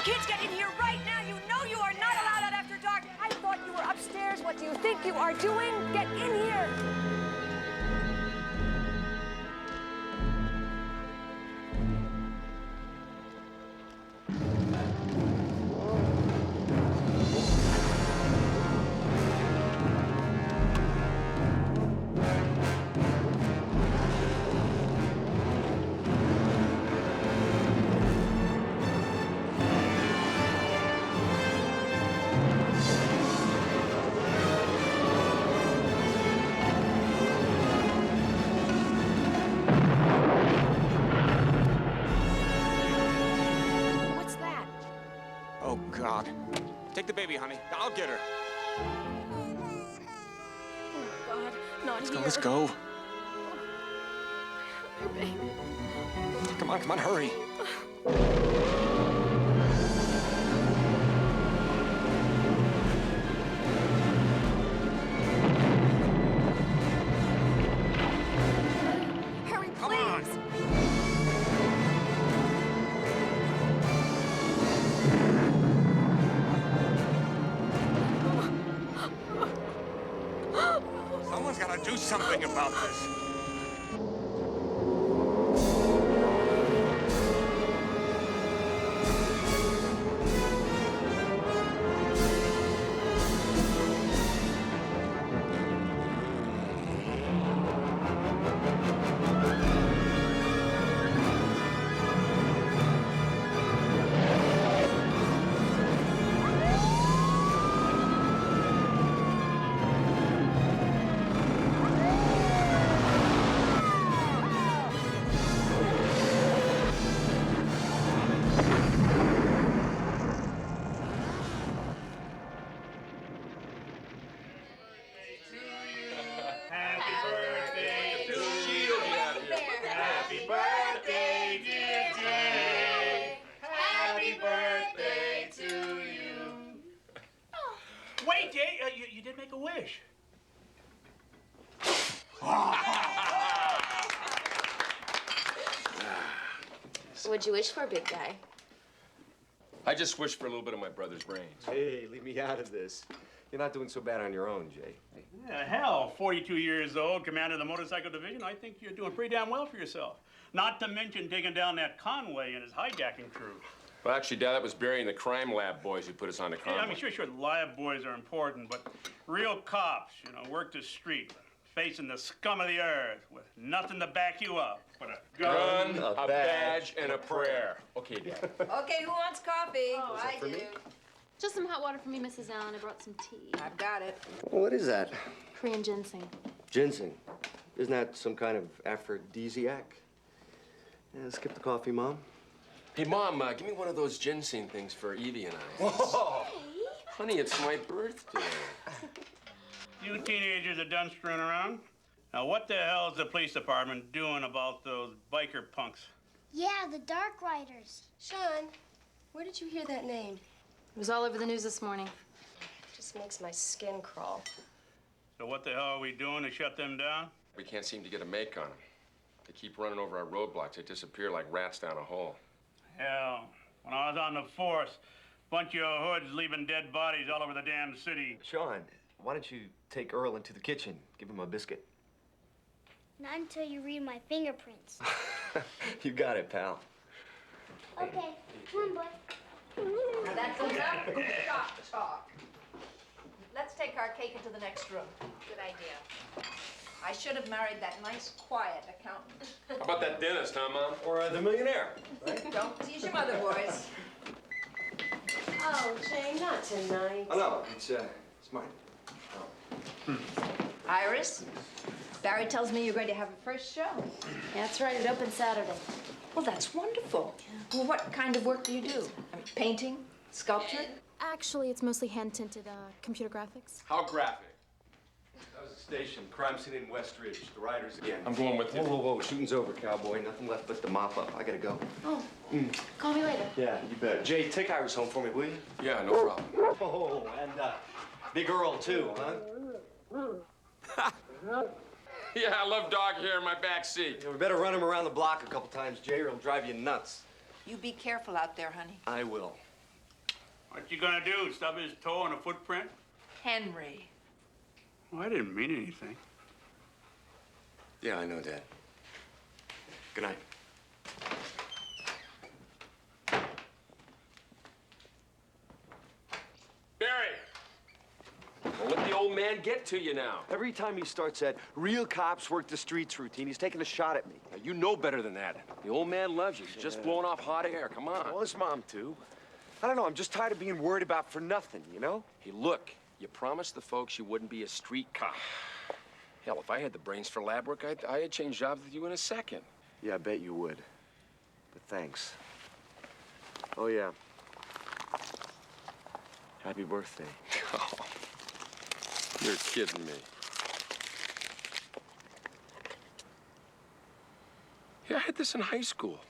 kids get in here right now. You know you are not allowed out after dark. I thought you were upstairs. What do you think you are doing? Get in here. Oh, God. Take the baby, honey. I'll get her. Oh, God, not Let's here. go, let's go. Your baby. Come on, hurry. Hurry, please. Come on. Someone's got to do something about this. Wait, Jay, you did make a wish. What'd you wish for, big guy? I just wished for a little bit of my brother's brains. Hey, leave me out of this. You're not doing so bad on your own, Jay. Yeah, hell, 42 years old, commander of the motorcycle division. I think you're doing pretty damn well for yourself. Not to mention taking down that Conway and his hijacking crew. Well, actually, Dad, that was Barry and the crime lab boys who put us on the convoy. Yeah, I mean, sure, lab boys are important, but real cops, work the street, facing the scum of the earth with nothing to back you up but a gun, a badge, and a prayer. Okay, Dad. Okay, who wants coffee? Oh, I do. Just some hot water for me, Mrs. Allen. I brought some tea. I've got it. What is that? Korean ginseng. Ginseng. Isn't that some kind of aphrodisiac? Yeah, skip the coffee, Mom. Hey, Mom, give me one of those ginseng things for Evie and I. Whoa! Honey, it's my birthday. You teenagers are done screwing around. Now, what the hell is the police department doing about those biker punks? Yeah, the Dark Riders. Sean, where did you hear that name? It was all over the news this morning. Just makes my skin crawl. So what the hell are we doing to shut them down? We can't seem to get a make on them. They keep running over our roadblocks. They disappear like rats down a hole. Hell, when I was on the force, bunch of hoods leaving dead bodies all over the damn city. Sean, why don't you take Earl into the kitchen? Give him a biscuit. Not until you read my fingerprints. You got it, pal. Okay, come on, bud. Now that's enough shop talk. Let's take our cake into the next room. Good idea. I should have married that nice, quiet accountant. How about that dentist, huh, Mom? Or the millionaire, right? Don't tease your mother, boys. Oh, Jay, not tonight. Oh, no, it's mine. Oh. Iris, Barry tells me you're going to have a first show. Yeah, that's right. It opens Saturday. Well, that's wonderful. Well, what kind of work do you do? I mean, painting? Sculpture? Actually, it's mostly hand-tinted computer graphics. How graphic? That was the station, crime scene in West Ridge. The riders again. I'm going with you. Whoa. Shooting's over, cowboy. Nothing left but the mop up. I gotta go. Oh, call me later. Yeah, you bet. Jay, take Iris home for me, will you? Yeah, no problem. Oh, and Big Earl, too, huh? Yeah, I love dog hair in my back seat. Yeah, we better run him around the block a couple times, Jay, or he'll drive you nuts. You be careful out there, honey. I will. What you gonna do, stub his toe on a footprint? Henry. Well, I didn't mean anything. Yeah, I know, Dad. Good night. Barry! Don't let the old man get to you now. Every time he starts that real cops work the streets routine, he's taking a shot at me. Now, you know better than that. The old man loves you. He's just blowing off hot air. Come on. Well, his mom, too. I don't know, I'm just tired of being worried about for nothing, you know? Hey, look, you promised the folks you wouldn't be a street cop. Hell, if I had the brains for lab work, I'd change jobs with you in a second. Yeah, I bet you would. But thanks. Oh, yeah. Happy birthday. Oh, you're kidding me. Yeah, I had this in high school.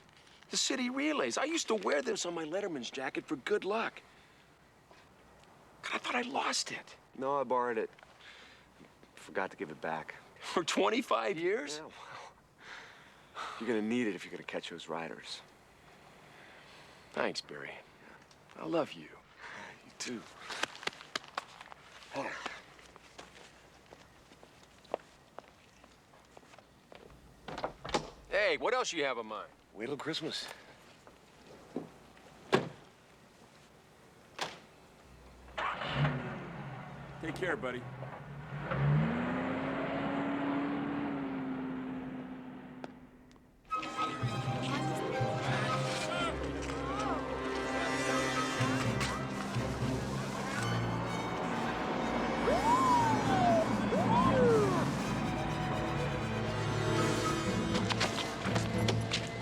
The city relays. I used to wear this on my Letterman's jacket for good luck. God, I thought I lost it. No, I borrowed it. Forgot to give it back. For 25 years? Yeah, well, you're gonna need it if you're gonna catch those riders. Thanks, Barry. I love you. You too. Oh. Hey, what else you have in mind? Wait till Christmas. Take care, buddy.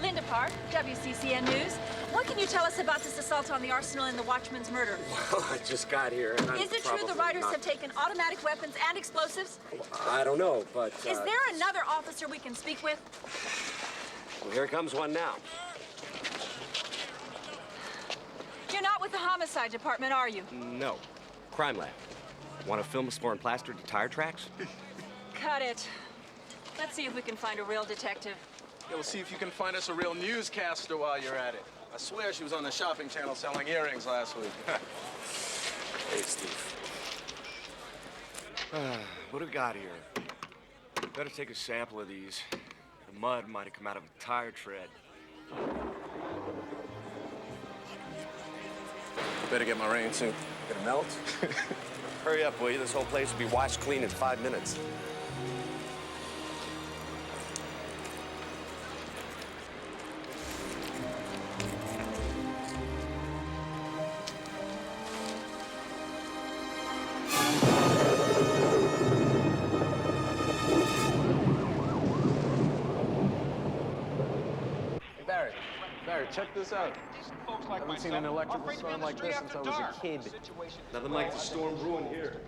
Linda Park, WCCN News. What can you tell us about this assault on the arsenal and the watchman's murder? Well, I just got here and Is it true the riders have taken automatic weapons and explosives? I don't know, but... Is there another officer we can speak with? Well, here comes one now. You're not with the homicide department, are you? No. Crime lab. Want to film us pouring plaster to tire tracks? Cut it. Let's see if we can find a real detective. Yeah, we'll see if you can find us a real newscaster while you're at it. I swear she was on the shopping channel selling earrings last week. Hey, Steve. What do we got here? Better take a sample of these. The mud might have come out of a tire tread. Better get my rain suit. Gonna melt? Hurry up, will you? This whole place will be washed clean in 5 minutes. Barry, check this out. I haven't seen an electrical storm like this since I was a kid. Nothing like the storm brewing here.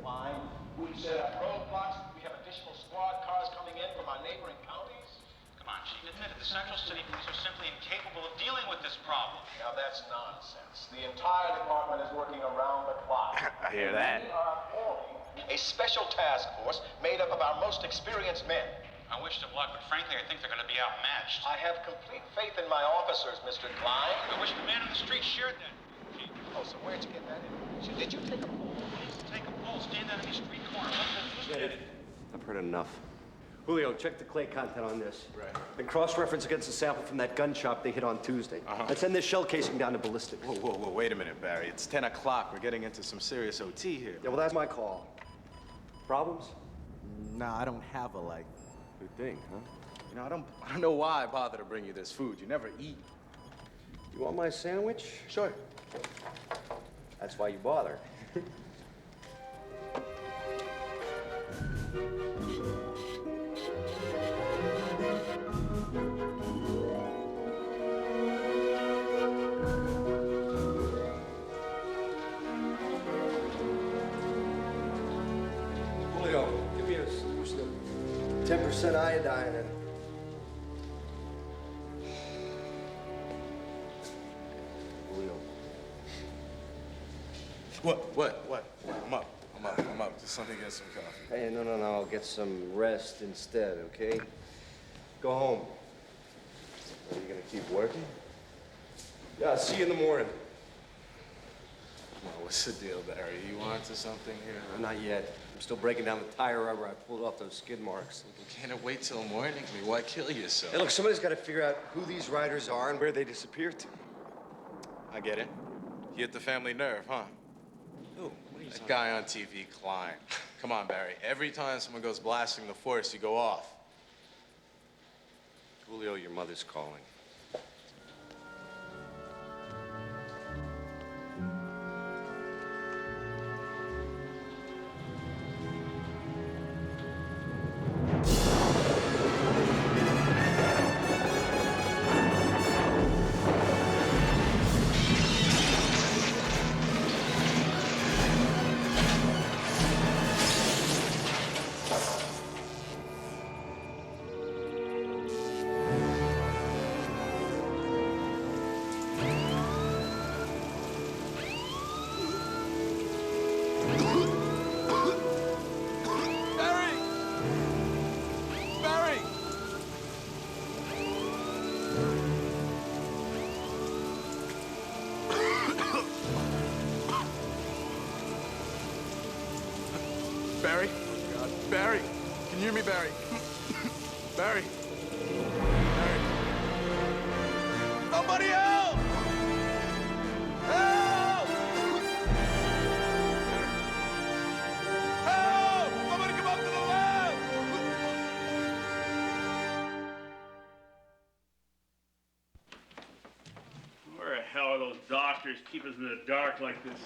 We set up roadblocks. We have additional squad cars coming in from our neighboring counties. Come on, Chief. Admit it. The Central City Police are simply incapable of dealing with this problem. Now, that's nonsense. The entire department is working around the clock. I hear that. We are forming a special task force made up of our most experienced men. I wish them luck, but frankly, I think they're going to be outmatched. I have complete faith in my officers, Mr. Klein. I wish the man on the street shared that. Chief, Oh, so where'd you get that information? Did you take a poll? please take a poll. Stand on any street corner. Look at this. I've heard enough. Julio, check the clay content on this. Right. And cross-reference against the sample from that gun shop they hit on Tuesday. And send this shell casing down to ballistics. Whoa, wait a minute, Barry. It's 10 o'clock. We're getting into some serious OT here. Yeah, well, that's my call. Problems? Nah, I don't have a life. Good thing, huh? You know, I don't know why I bother to bring you this food. You never eat. You want my sandwich? Sure. That's why you bother. Julio, give me a solution of 10% iodine and... Julio. What? I'm up. Just let me get some coffee. Hey, no. I'll get some rest instead, okay? Go home. Are you gonna keep working? Yeah, I'll see you in the morning. Well, what's the deal, Barry? You onto something here? Not yet. I'm still breaking down the tire rubber I pulled off those skid marks. Well, can't it wait till morning? I mean, why kill yourself? Hey, look, somebody's got to figure out who these riders are and where they disappeared to. I get it. You hit the family nerve, huh? Who? That guy on TV, Klein. Come on, Barry. Every time someone goes blasting the force, you go off. Julio, your mother's calling. Barry? Barry? Can you hear me, Barry? Barry? Barry? Somebody help! Help! Help! Somebody come up to the lab! Where the hell are those doctors keep us in the dark like this?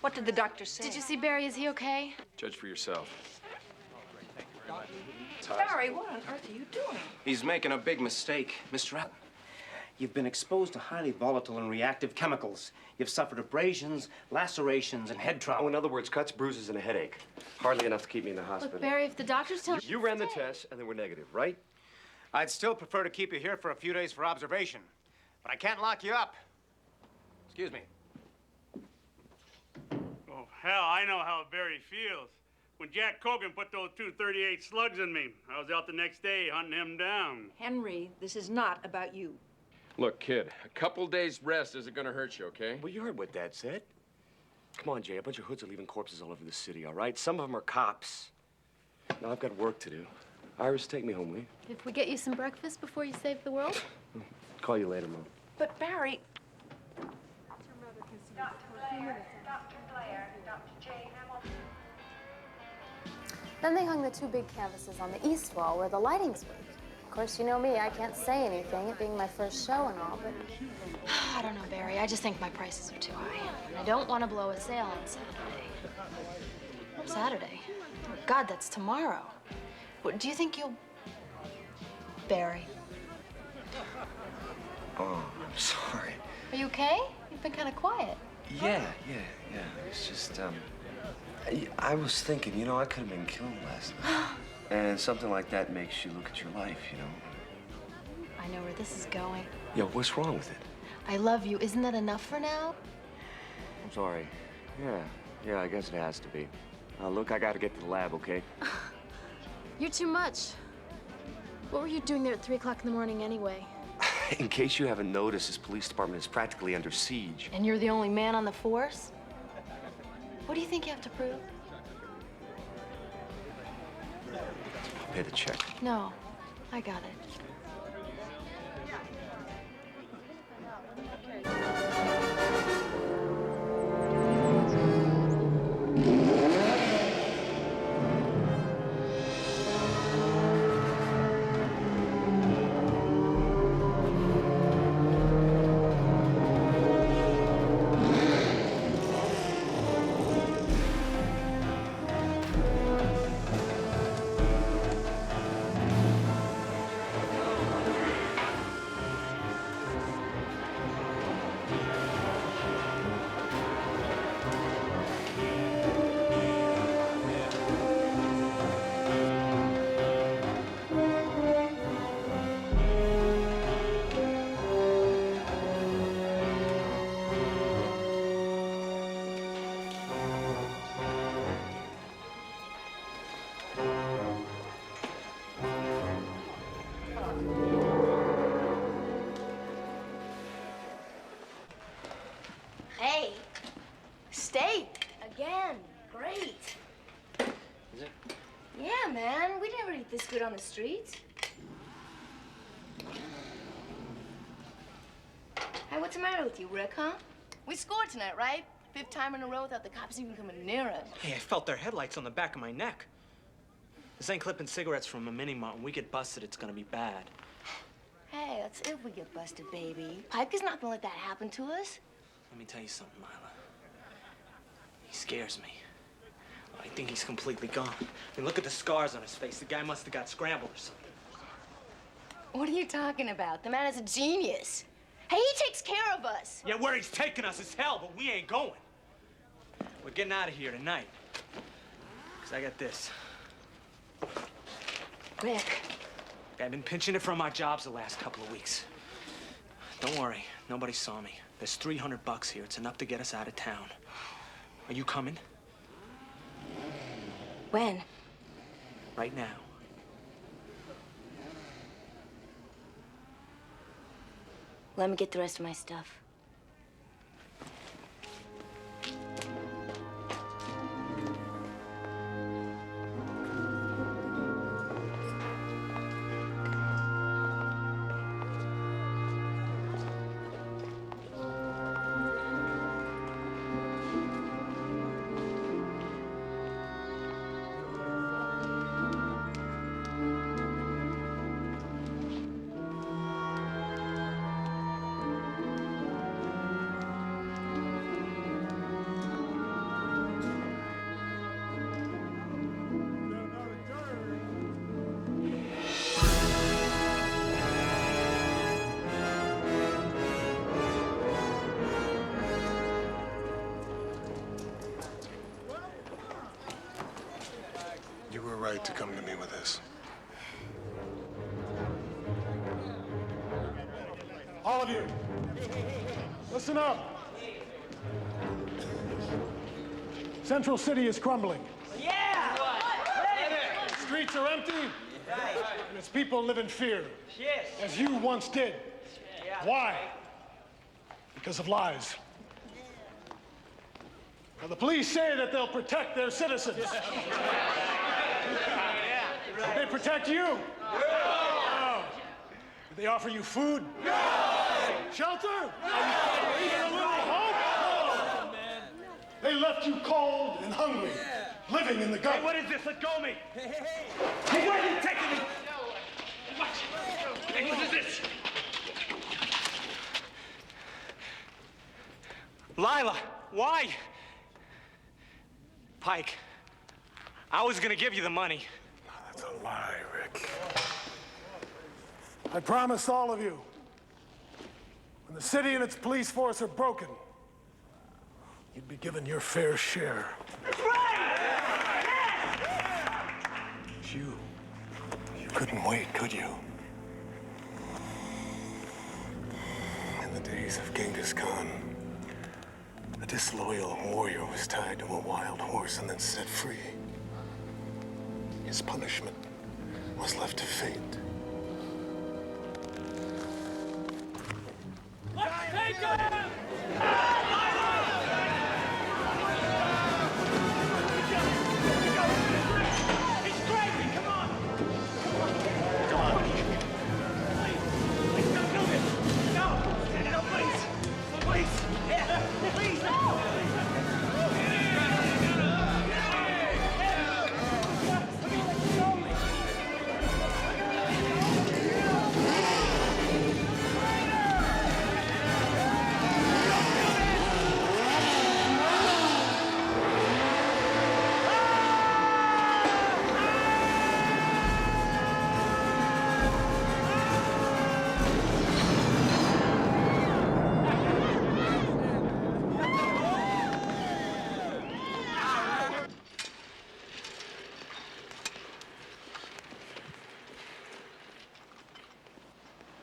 What did the doctor say? Did you see Barry? Is he okay? Judge for yourself. Barry, what on earth are you doing? He's making a big mistake. Mr. Allen, you've been exposed to highly volatile and reactive chemicals. You've suffered abrasions, lacerations, and head trauma. Oh, in other words, cuts, bruises, and a headache. Hardly enough to keep me in the hospital. Look, Barry, if the doctors tell You ran the tests, and they were negative, right? I'd still prefer to keep you here for a few days for observation, but I can't lock you up. Excuse me. Oh, hell, I know how Barry feels. When Jack Cogan put those 238 slugs in me, I was out the next day hunting him down. Henry, this is not about you. Look, kid, a couple days rest isn't gonna hurt you, okay? Well, you heard what Dad said. Come on, Jay, a bunch of hoods are leaving corpses all over the city, all right? Some of them are cops. Now, I've got work to do. Iris, take me home, will you? If we get you some breakfast before you save the world? Call you later, Mom. But Barry... Dr. Blair, Dr. J. Hamilton. Then they hung the two big canvases on the east wall where the lighting's weak. Of course, you know me, I can't say anything, it being my first show and all, but... I don't know, Barry. I just think my prices are too high. And I don't want to blow a sale on Saturday. Saturday? Oh, God, that's tomorrow. What, do you think you'll... Barry? Oh, I'm sorry. Are you okay? You've been kind of quiet. Yeah. It's just, I was thinking, you know, I could have been killed last night. And something like that makes you look at your life, you know? I know where this is going. Yeah, what's wrong with it? I love you. Isn't that enough for now? I'm sorry. Yeah, I guess it has to be. Look, I gotta get to the lab, okay? You're too much. What were you doing there at 3 o'clock in the morning anyway? In case you haven't noticed, this police department is practically under siege. And you're the only man on the force? What do you think you have to prove? I'll pay the check. No, I got it. it on the streets? Hey, what's the matter with you, Rick, huh? We scored tonight, right? 5th time in a row without the cops even coming near us. Hey, I felt their headlights on the back of my neck. This ain't clipping cigarettes from a mini-mart. When we get busted, it's gonna be bad. Hey, that's if we get busted, baby. Pike is not gonna let that happen to us. Let me tell you something, Lila. He scares me. I think he's completely gone. I mean, look at the scars on his face. The guy must have got scrambled or something. What are you talking about? The man is a genius. Hey, he takes care of us. Yeah, where he's taking us is hell, but we ain't going. We're getting out of here tonight. Because I got this. Rick. I've been pinching it from my jobs the last couple of weeks. Don't worry, nobody saw me. There's $300 here. It's enough to get us out of town. Are you coming? When? Right now. Let me get the rest of my stuff. You were right to come to me with this. All of you, listen up. Central City is crumbling. Yeah! The streets are empty, and its people live in fear, Yes. as you once did. Why? Because of lies. Now, the police say that they'll protect their citizens. They protect you. No. Did they offer you food? Shelter? Even a little hope? No. They left you cold and hungry, living in the gutter. Hey, what is this? Let go of me. Hey, where are you taking me? What? Hey, what is this? Lila, why? Pike, I was gonna give you the money. That's a lie, Rick. I promised all of you, when the city and its police force are broken, you'd be given your fair share. That's right! But you couldn't wait, could you? In the days of Genghis Khan, a disloyal warrior was tied to a wild horse and then set free. His punishment was left to fate. Let's take him! He's crazy! Come on! Come on! Please, don't do this! No! No, please! Please! Yeah, please!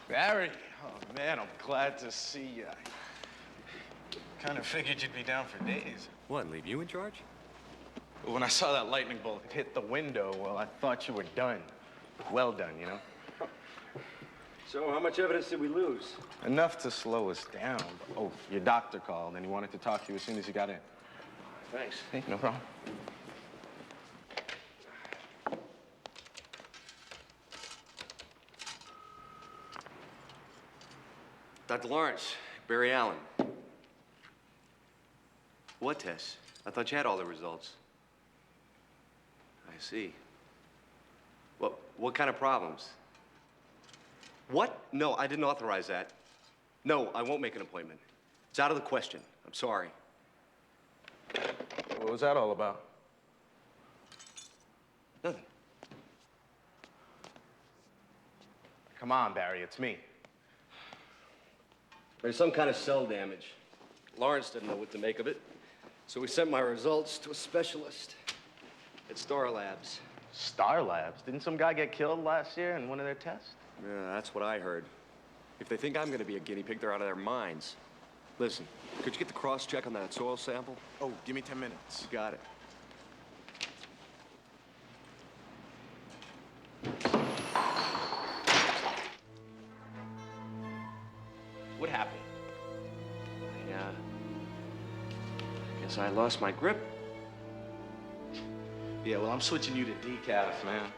Barry, oh man, I'm glad to see you. Kind of figured you'd be down for days. What, leave you in charge? When I saw that lightning bolt hit the window, well, I thought you were done. Well done, you know? So, how much evidence did we lose? Enough to slow us down. Oh, your doctor called, and he wanted to talk to you as soon as you got in. Thanks. Hey, no problem. Dr. Lawrence, Barry Allen. What tests? I thought you had all the results. I see. What kind of problems? What? No, I didn't authorize that. No, I won't make an appointment. It's out of the question. I'm sorry. What was that all about? Nothing. Come on, Barry, it's me. There's some kind of cell damage. Lawrence didn't know what to make of it, so we sent my results to a specialist at S.T.A.R Labs. S.T.A.R Labs? Didn't some guy get killed last year in one of their tests? Yeah, that's what I heard. If they think I'm gonna be a guinea pig, they're out of their minds. Listen, could you get the cross-check on that soil sample? Oh, give me 10 minutes. You got it. What happened? I guess I lost my grip. Yeah, well, I'm switching you to decaf, man.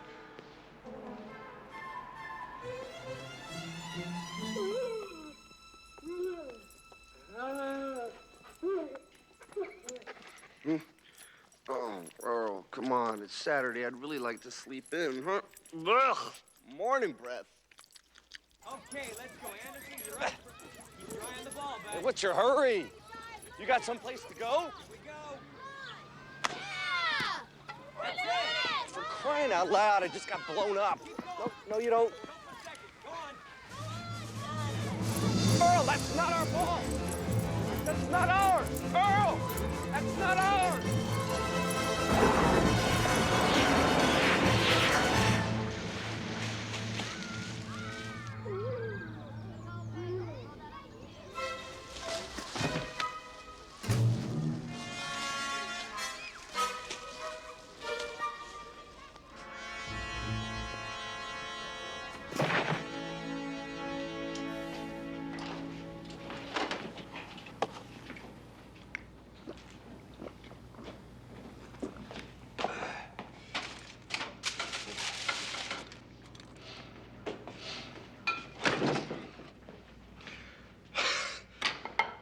Oh, Earl, come on. It's Saturday. I'd really like to sleep in, huh? Ugh! Morning breath. Okay, let's go. Anderson, you're right. Keep your eye on the ball, back. Hey, what's your hurry? You got someplace to go? Here we go. That's it. For crying out loud, I just got blown up. No, you don't. Earl, that's not our ball. That's not ours. Earl, that's not ours.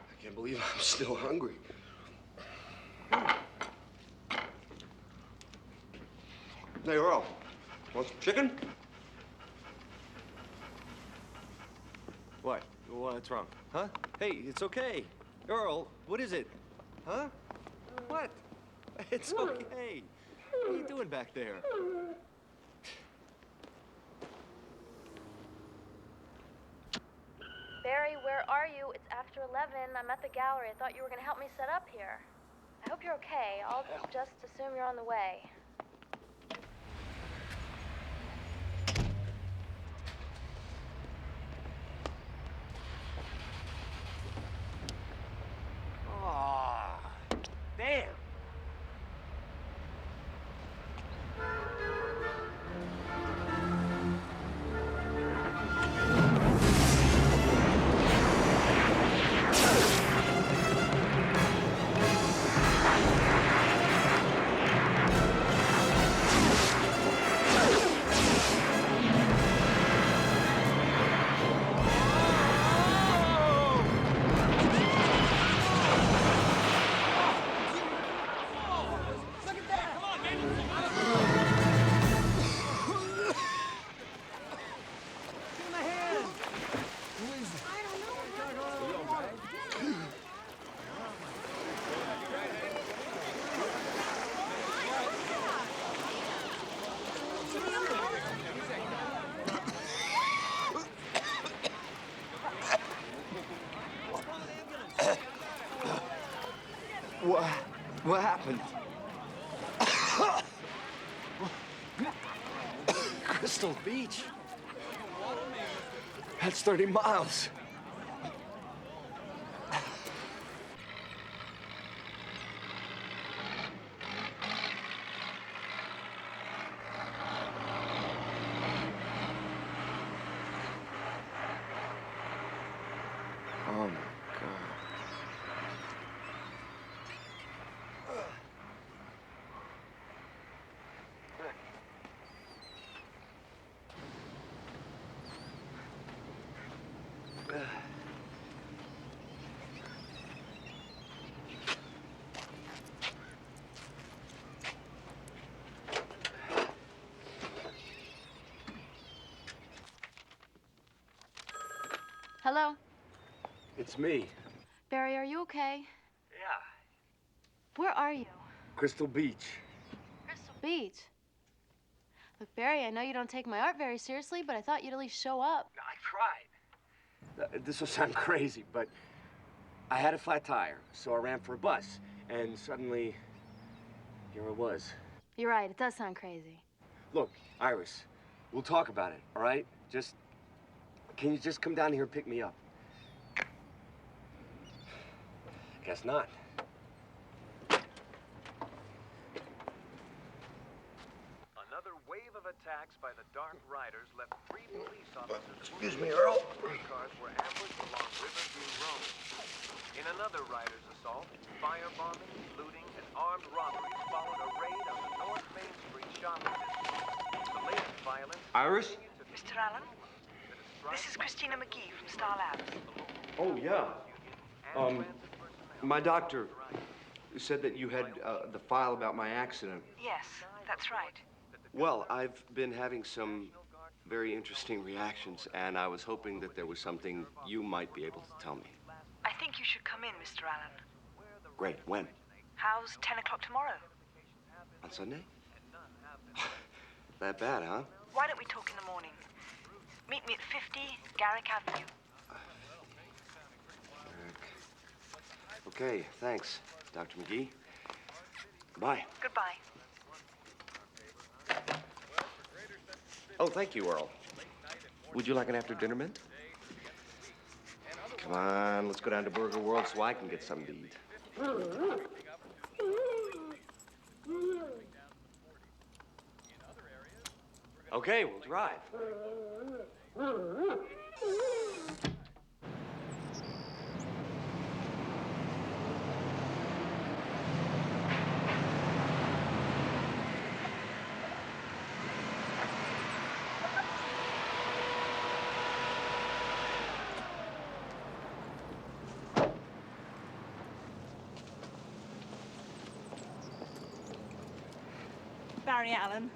I can't believe I'm still hungry. Hey, Earl, want some chicken? What? What's wrong? Huh? Hey, it's okay. Earl, what is it? Huh? What? It's okay. What are you doing back there? Barry, where are you? It's after 11. I'm at the gallery. I thought you were going to help me set up here. I hope you're okay. I'll just assume you're on the way. Aw, damn. What happened? Crystal Beach? That's 30 miles. Oh, my God. Hello? It's me, Barry, are you okay? Yeah. Where are you? Crystal Beach. Crystal Beach? Look, Barry, I know you don't take my art very seriously, but I thought you'd at least show up. I tried. This will sound crazy, but I had a flat tire, so I ran for a bus, and suddenly, here I was. You're right, it does sound crazy. Look, Iris, we'll talk about it, all right? Can you just come down here and pick me up? Guess not. Another wave of attacks by the Dark Riders left 3 police officers. Excuse me, Earl. Cars were ambushed along Riverview Road. In another Riders assault, firebombing, looting, and armed robberies followed a raid on the North Main Street shopping district. The latest violence. Iris? Mr. Allen, this is Christina McGee from S.T.A.R Labs. Oh, yeah. My doctor said that you had the file about my accident. Yes, that's right. Well, I've been having some very interesting reactions, and I was hoping that there was something you might be able to tell me. I think you should come in, Mr. Allen. Great. When? How's 10 o'clock tomorrow? On Sunday? That bad, huh? Why don't we talk in the morning? Meet me at 50 Garrick Avenue. Okay, thanks, Dr. McGee. Goodbye. Goodbye. Oh, thank you, Earl. Would you like an after-dinner mint? Come on, let's go down to Burger World so I can get something to eat. Okay, we'll drive. Barry Allen.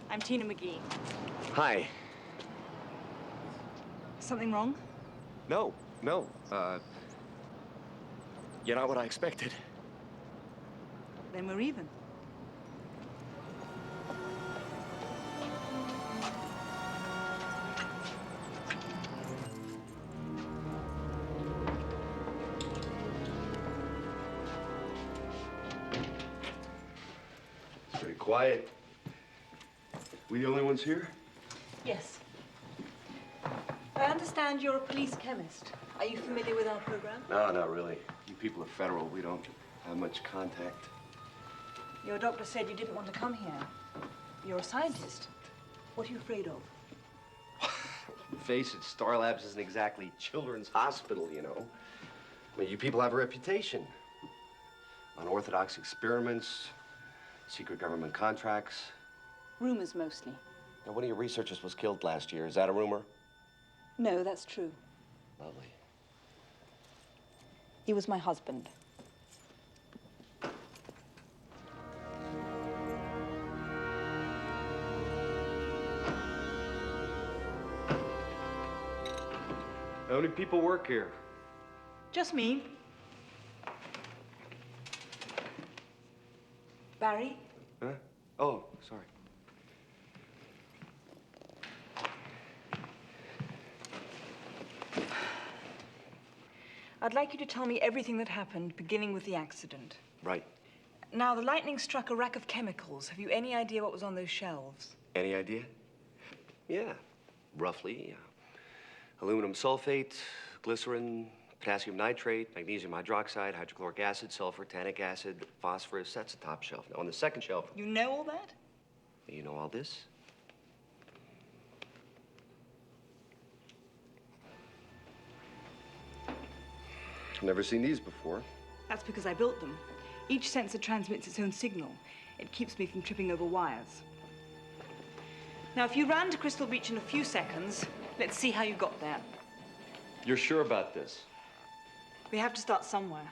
I'm Tina McGee. Hi. Something wrong? No. You're not what I expected. Then we're even. It's very quiet. We the only ones here? Yes. I understand you're a police chemist. Are you familiar with our program? No, not really. You people are federal. We don't have much contact. Your doctor said you didn't want to come here. You're a scientist. What are you afraid of? Face it, S.T.A.R Labs isn't exactly children's hospital, you know. I mean, you people have a reputation. Unorthodox experiments, secret government contracts. Rumors mostly. Now, one of your researchers was killed last year. Is that a rumor? No, that's true. Lovely. He was my husband. How many people work here? Just me. Barry? Huh? Oh, sorry. I'd like you to tell me everything that happened, beginning with the accident. Right. Now, the lightning struck a rack of chemicals. Have you any idea what was on those shelves? Any idea? Yeah, roughly. Aluminum sulfate, glycerin, potassium nitrate, magnesium hydroxide, hydrochloric acid, sulfur, tannic acid, phosphorus. That's the top shelf. Now, on the second shelf... You know all that? You know all this? I've never seen these before. That's because I built them. Each sensor transmits its own signal. It keeps me from tripping over wires. Now, if you ran to Crystal Beach in a few seconds, let's see how you got there. You're sure about this? We have to start somewhere.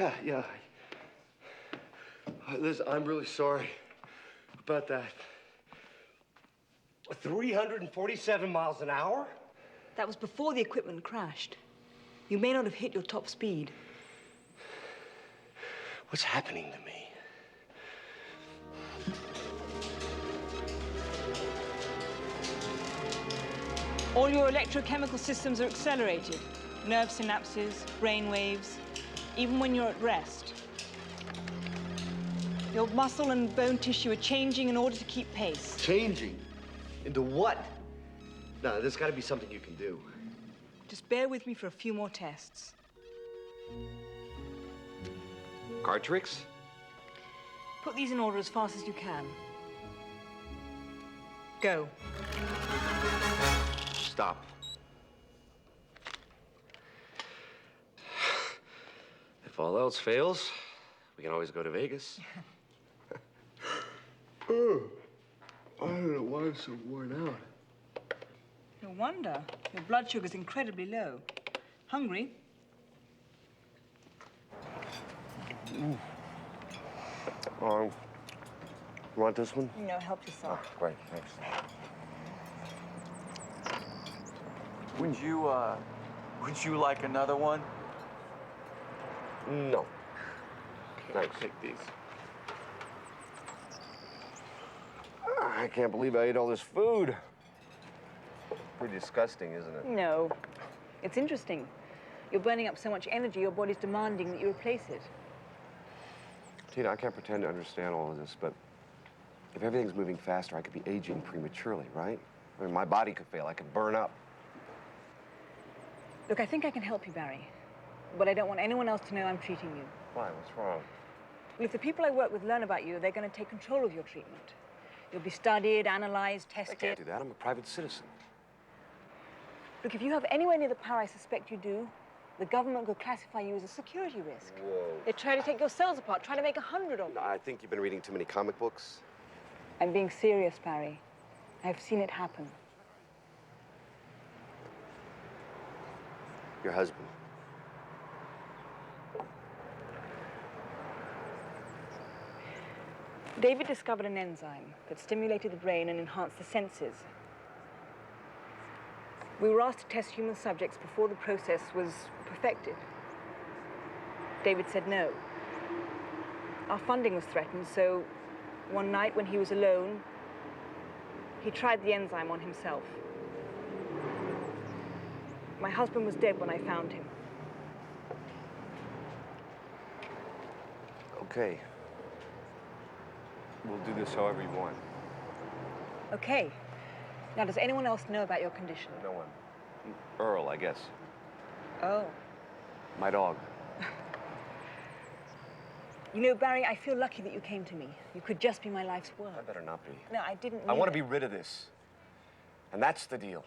Yeah. Listen, I'm really sorry about that. 347 miles an hour? That was before the equipment crashed. You may not have hit your top speed. What's happening to me? All your electrochemical systems are accelerated. Nerve synapses, brain waves, even when you're at rest. Your muscle and bone tissue are changing in order to keep pace. Changing? Into what? No, there's got to be something you can do. Just bear with me for a few more tests. Card tricks? Put these in order as fast as you can. Go. Stop. If all else fails, we can always go to Vegas. Oh, I don't know why I'm so worn out. No wonder. Your blood sugar's incredibly low. Hungry? You want this one? No, help yourself. Oh, great, thanks. Would you like another one? No. Thanks. Take these. I can't believe I ate all this food. Pretty disgusting, isn't it? No. It's interesting. You're burning up so much energy, your body's demanding that you replace it. Tina, I can't pretend to understand all of this, but if everything's moving faster, I could be aging prematurely, right? I mean, my body could fail. I could burn up. Look, I think I can help you, Barry. But I don't want anyone else to know I'm treating you. Why? What's wrong? Well, if the people I work with learn about you, they're going to take control of your treatment. You'll be studied, analyzed, tested. I can't do that. I'm a private citizen. Look, if you have anywhere near the power I suspect you do, the government could classify you as a security risk. Whoa. They try to take your cells apart, try to make 100 of them. No, I think you've been reading too many comic books. I'm being serious, Barry. I've seen it happen. Your husband. David discovered an enzyme that stimulated the brain and enhanced the senses. We were asked to test human subjects before the process was perfected. David said no. Our funding was threatened, so one night when he was alone, he tried the enzyme on himself. My husband was dead when I found him. Okay. We'll do this however you want. Okay. Now, does anyone else know about your condition? No one. Earl, I guess. Oh. My dog. You know, Barry, I feel lucky that you came to me. You could just be my life's work. I better not be. No, I didn't I mean want to it. be rid of this. And that's the deal.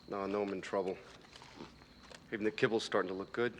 No, I know I'm in trouble. Even the kibble's starting to look good.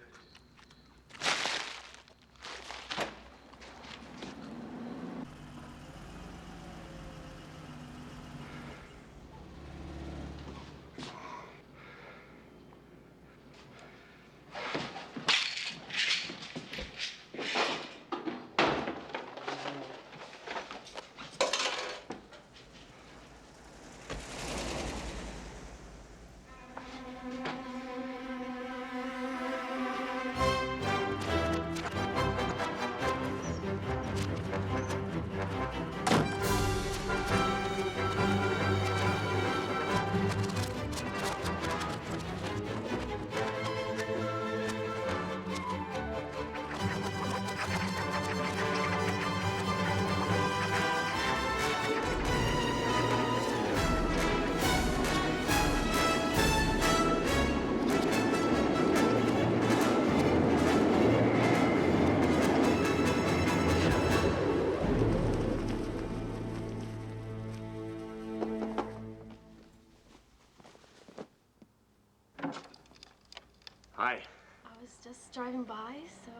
Hi. I was just driving by, so...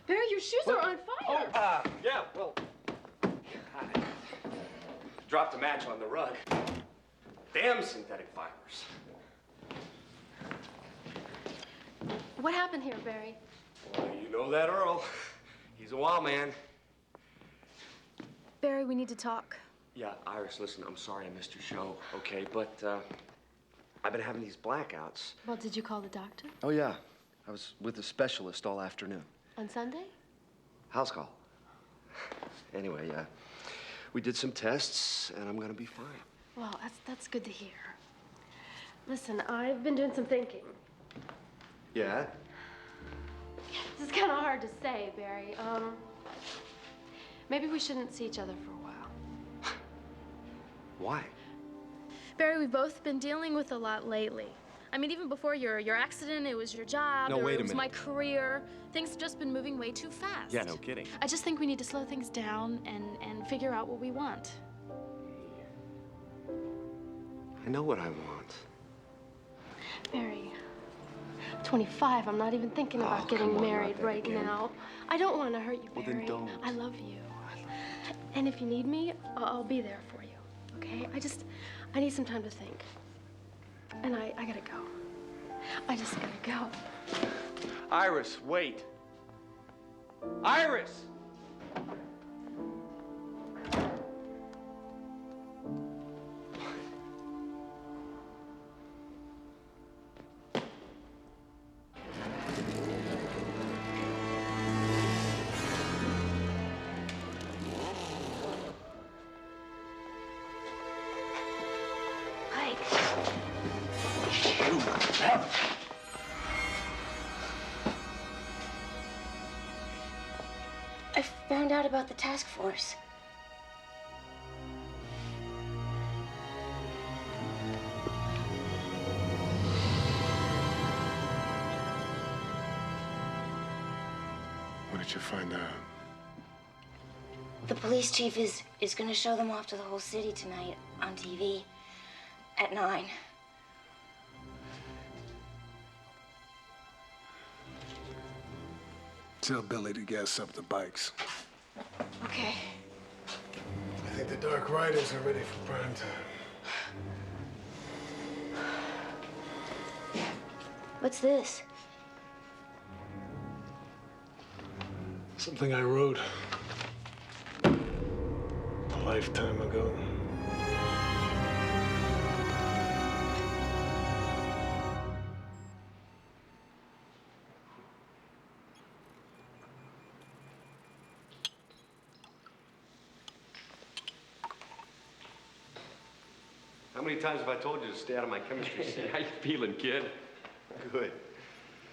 Barry, your shoes are on fire! Yeah, well... dropped a match on the rug. Damn synthetic fibers. What happened here, Barry? Well, you know that Earl. He's a wild man. Barry, we need to talk. Yeah, Iris, listen, I'm sorry I missed your show, okay? But I've been having these blackouts. Well, did you call the doctor? Oh, yeah. I was with a specialist all afternoon. On Sunday? House call. Anyway, we did some tests, and I'm gonna be fine. Well, that's good to hear. Listen, I've been doing some thinking. Yeah? This is kind of hard to say, Barry. Maybe we shouldn't see each other for a while. Why? Barry, we've both been dealing with a lot lately. I mean, even before your accident, it was your job. No, wait a it was minute. my career. Things have just been moving way too fast. Yeah, no kidding. I just think we need to slow things down and figure out what we want. I know what I want. Barry, I'm 25. I'm not even thinking about getting married right now. I don't want to hurt you, Barry. Well, then don't. I love you. And if you need me, I'll be there for you, okay? I need some time to think. And I gotta go. I just gotta go. Iris, wait. Iris! I found out about the task force. What did you find out? The police chief is gonna show them off to the whole city tonight on TV at 9. Tell Billy to gas up the bikes. Okay. I think the Dark Riders are ready for prime time. What's this? Something I wrote a lifetime ago. How many times have I told you to stay out of my chemistry set? How you feeling, kid? Good.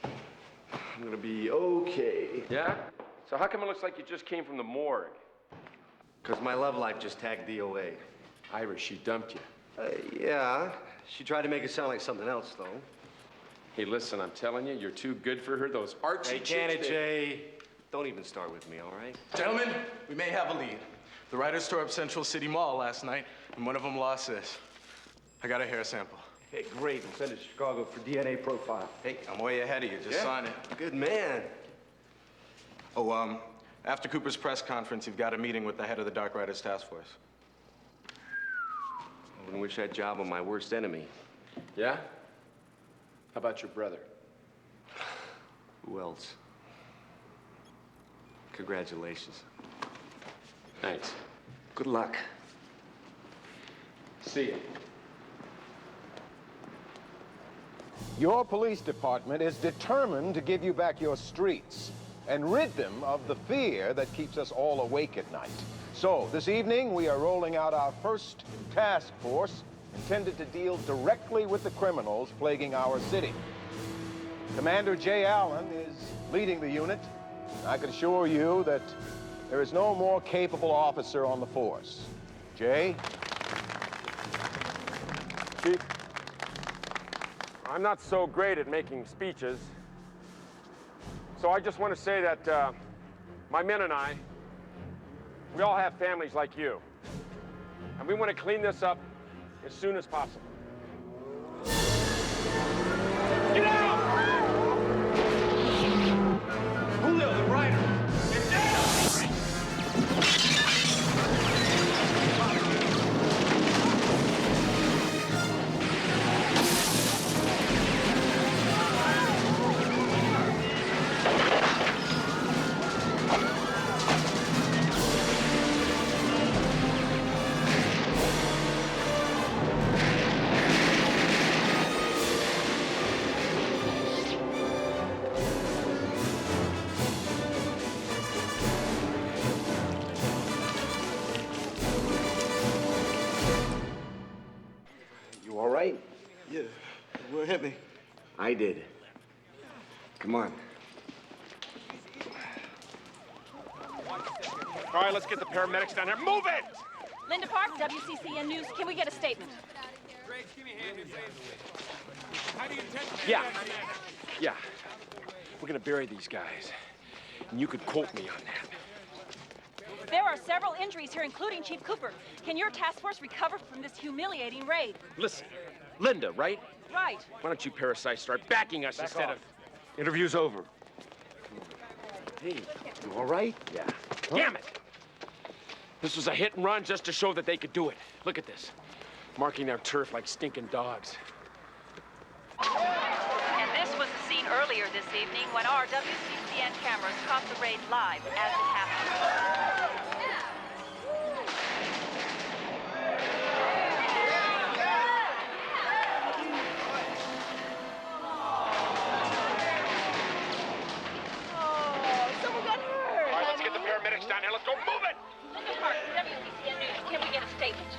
I'm gonna be okay. Yeah? So how come it looks like you just came from the morgue? Because my love life just tagged DOA. Iris, she dumped you. Yeah. She tried to make it sound like something else, though. Hey, listen, I'm telling you, you're too good for her. Those Archie Hey, chicks, Janet they- J. Don't even start with me, all right? Gentlemen, we may have a lead. The writers tore up Central City Mall last night, and one of them lost this. I got a hair sample. Hey, great. We'll send it to Chicago for DNA profile. Hey, I'm way ahead of you. Just sign it. Good man. Oh, after Cooper's press conference, you've got a meeting with the head of the Dark Riders Task Force. I wouldn't wish that job on my worst enemy. Yeah? How about your brother? Who else? Congratulations. Thanks. Good luck. See ya. Your police department is determined to give you back your streets and rid them of the fear that keeps us all awake at night. So, this evening, we are rolling out our first task force intended to deal directly with the criminals plaguing our city. Commander Jay Allen is leading the unit. I can assure you that there is no more capable officer on the force. Jay? Chief, I'm not so great at making speeches, so I just want to say that my men and I, we all have families like you, and we want to clean this up as soon as possible. Get out! Julio, the rider! Get down! I did. Come on. All right, let's get the paramedics down here. Move it! Linda Park, WCCN News. Can we get a statement? Yeah. Yeah. We're gonna bury these guys. And you could quote me on that. There are several injuries here, including Chief Cooper. Can your task force recover from this humiliating raid? Listen, Linda, right? Right. Why don't you parasites start backing us instead of... Interview's over. Hey, you all right? Yeah. Damn it! This was a hit and run just to show that they could do it. Look at this. Marking their turf like stinking dogs. And this was the scene earlier this evening when our WCCN cameras caught the raid live as it happened. All right, let's get the paramedics down here. Let's go. Move it! Linda Park, WCCN News. Can we get a statement?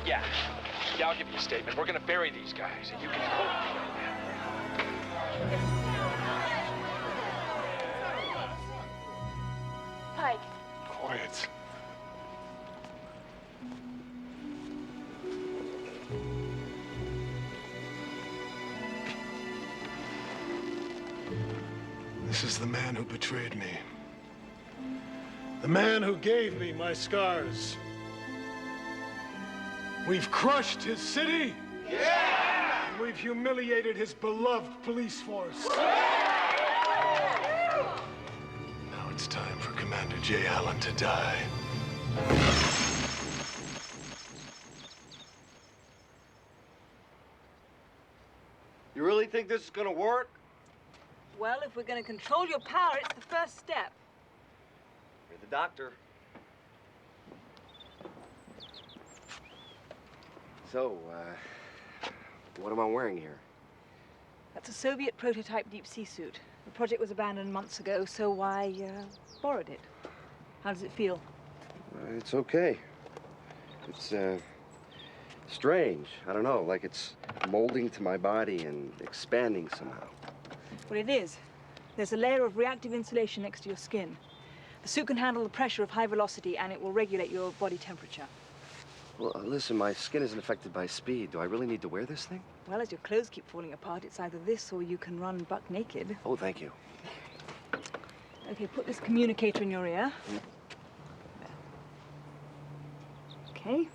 Yeah. Yeah, I'll give you a statement. We're gonna bury these guys, and you can quote me on that. Pike. Quiet. This is the man who betrayed me. The man who gave me my scars. We've crushed his city. Yeah! And we've humiliated his beloved police force. Now it's time for Commander J. Allen to die. You really think this is gonna work? Well, if we're going to control your power, it's the first step. You're the doctor. So, what am I wearing here? That's a Soviet prototype deep sea suit. The project was abandoned months ago, so I borrowed it. How does it feel? It's okay. It's, strange. I don't know, like it's molding to my body and expanding somehow. Well, it is. There's a layer of reactive insulation next to your skin. The suit can handle the pressure of high velocity, and it will regulate your body temperature. Well, listen, my skin isn't affected by speed. Do I really need to wear this thing? Well, as your clothes keep falling apart, it's either this or you can run buck naked. Oh, thank you. Okay, put this communicator in your ear. Okay.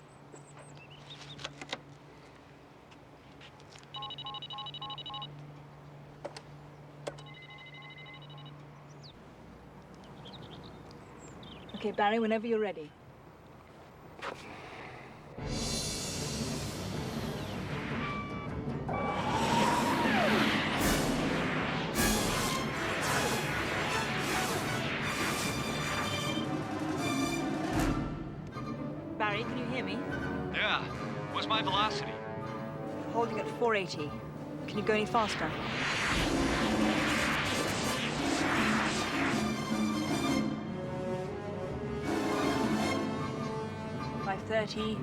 Okay, Barry, whenever you're ready. Barry, can you hear me? Yeah. What's my velocity? Holding at 480. Can you go any faster? 530,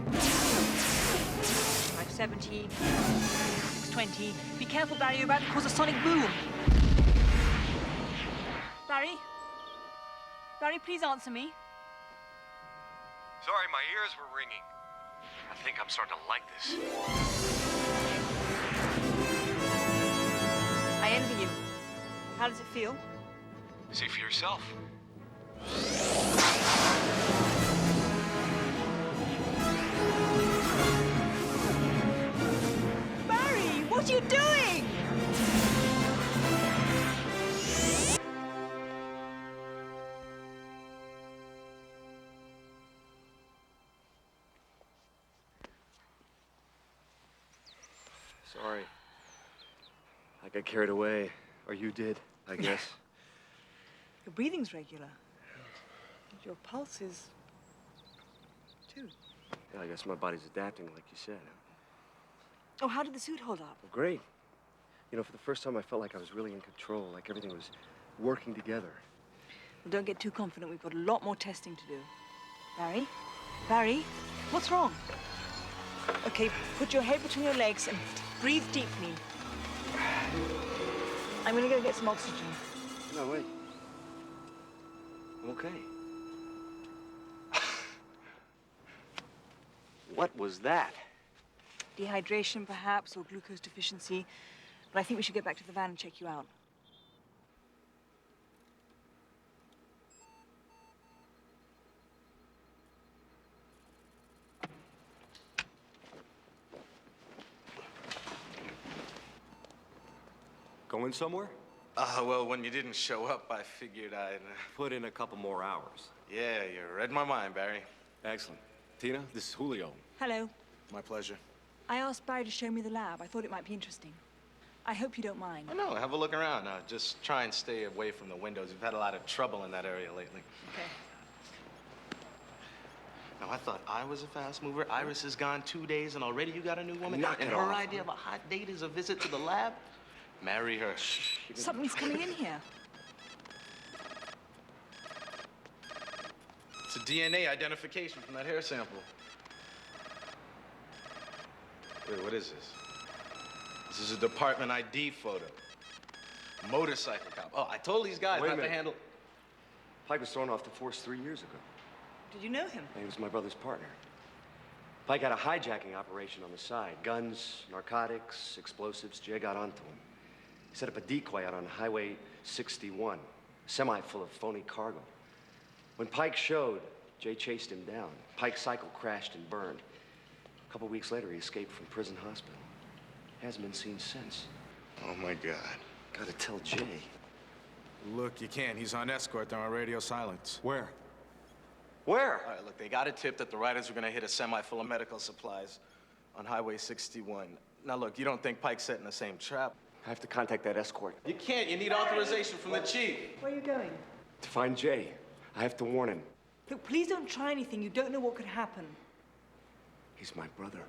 570, 620. Be careful, Barry, you're about to cause a sonic boom. Barry? Barry, please answer me. Sorry, my ears were ringing. I think I'm starting to like this. I envy you. How does it feel? See for yourself. Barry, what are you doing? Sorry. I got carried away. Or you did, I guess. Your breathing's regular. Your pulse is, too. Yeah, I guess my body's adapting, like you said. Oh, how did the suit hold up? Well, great. You know, for the first time, I felt like I was really in control, like everything was working together. Well, don't get too confident. We've got a lot more testing to do. Barry? Barry? What's wrong? Okay, put your head between your legs and breathe deeply. I'm gonna go get some oxygen. No, wait. Okay. What was that? Dehydration, perhaps, or glucose deficiency. But I think we should get back to the van and check you out. Going somewhere? Well, when you didn't show up, I figured I'd... Put in a couple more hours. Yeah, you read my mind, Barry. Excellent. Tina, this is Julio. Hello. My pleasure. I asked Barry to show me the lab. I thought it might be interesting. I hope you don't mind. Oh, no, have a look around. Just try and stay away from the windows. We've had a lot of trouble in that area lately. Okay. Now, I thought I was a fast mover. Iris is gone 2 days, and already you got a new woman? Knock and it her off. idea of a hot date is a visit to the lab? Marry her. Something's coming in here. It's a DNA identification from that hair sample. Wait, what is this? This is a department ID photo. Motorcycle cop. Oh, I told these guys Wait a not to minute. handle... Pike was thrown off the force 3 years ago. Did you know him? He was my brother's partner. Pike had a hijacking operation on the side. Guns, narcotics, explosives. Jay got onto him. He set up a decoy out on Highway 61, a semi full of phony cargo. When Pike showed, Jay chased him down. Pike's cycle crashed and burned. A couple weeks later, he escaped from prison hospital. Hasn't been seen since. Oh, my God. Gotta tell Jay. Look, you can't. He's on escort. They're on radio silence. Where? Where? All right, look, they got a tip that the riders were gonna hit a semi full of medical supplies on Highway 61. Now, look, you don't think Pike's setting the same trap? I have to contact that escort. You can't. You need authorization from the chief. Where are you going? To find Jay. I have to warn him. Look, please don't try anything. You don't know what could happen. He's my brother.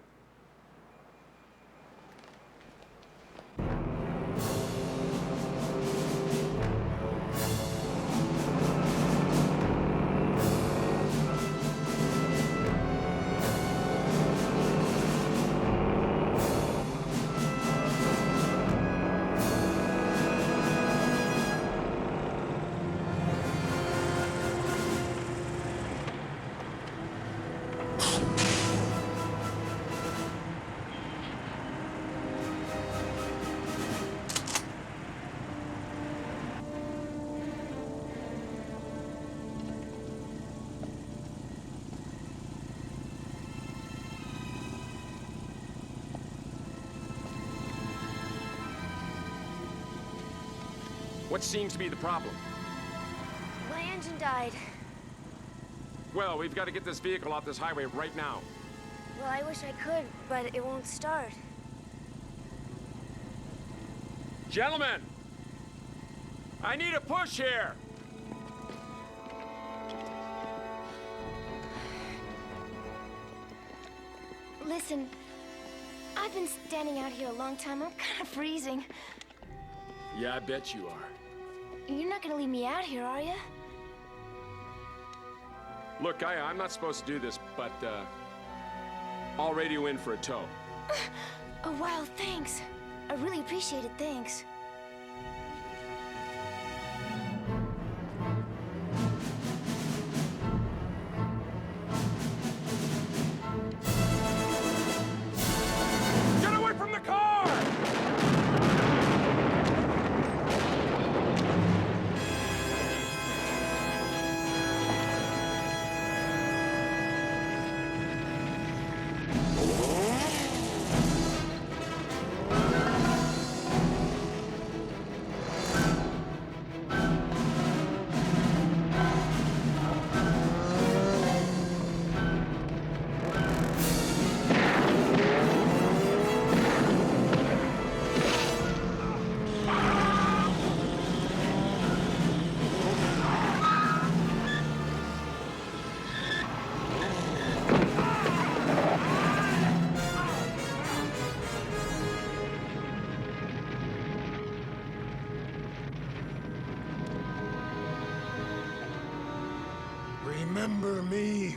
What seems to be the problem? My engine died. Well, we've got to get this vehicle off this highway right now. Well, I wish I could, but it won't start. Gentlemen! I need a push here! Listen, I've been standing out here a long time. I'm kind of freezing. Yeah, I bet you are. You're not gonna leave me out here, are you? Look, I'm not supposed to do this, but, I'll radio in for a tow. Oh, wow, thanks. I really appreciate it, thanks. Get away from the car! Remember me.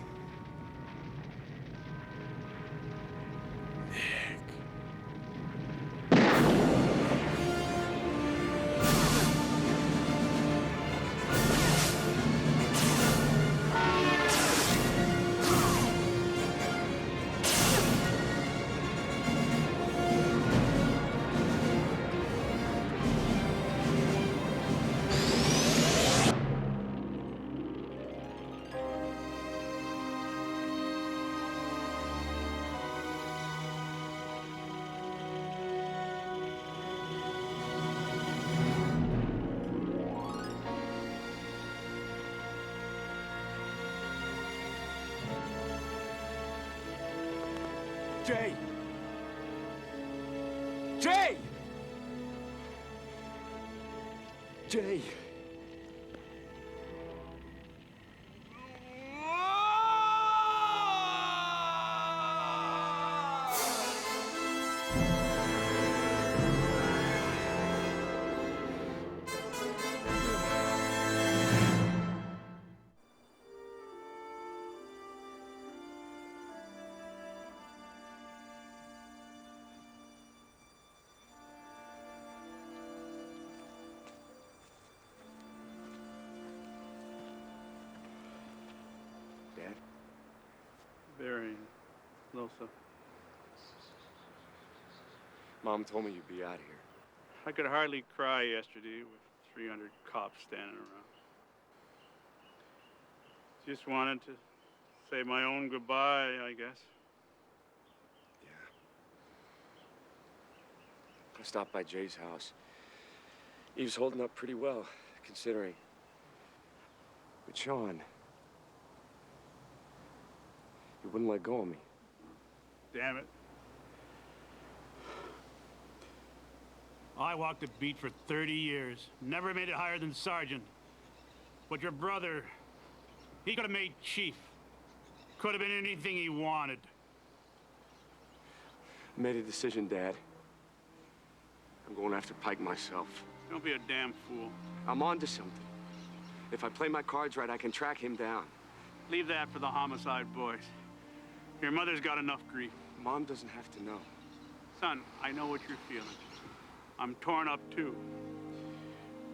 Jay! Jay! Jay! Dad? Very Losa. Mom told me you'd be out of here. I could hardly cry yesterday with 300 cops standing around. Just wanted to say my own goodbye, I guess. I stopped by Jay's house. He was holding up pretty well, considering. But Sean, he wouldn't let go of me. Damn it. I walked the beat for 30 years. Never made it higher than sergeant. But your brother, he could have made chief. Could have been anything he wanted. I made a decision, Dad. I'm going after Pike myself. Don't be a damn fool. I'm on to something. If I play my cards right, I can track him down. Leave that for the homicide boys. Your mother's got enough grief. Mom doesn't have to know. Son, I know what you're feeling. I'm torn up too.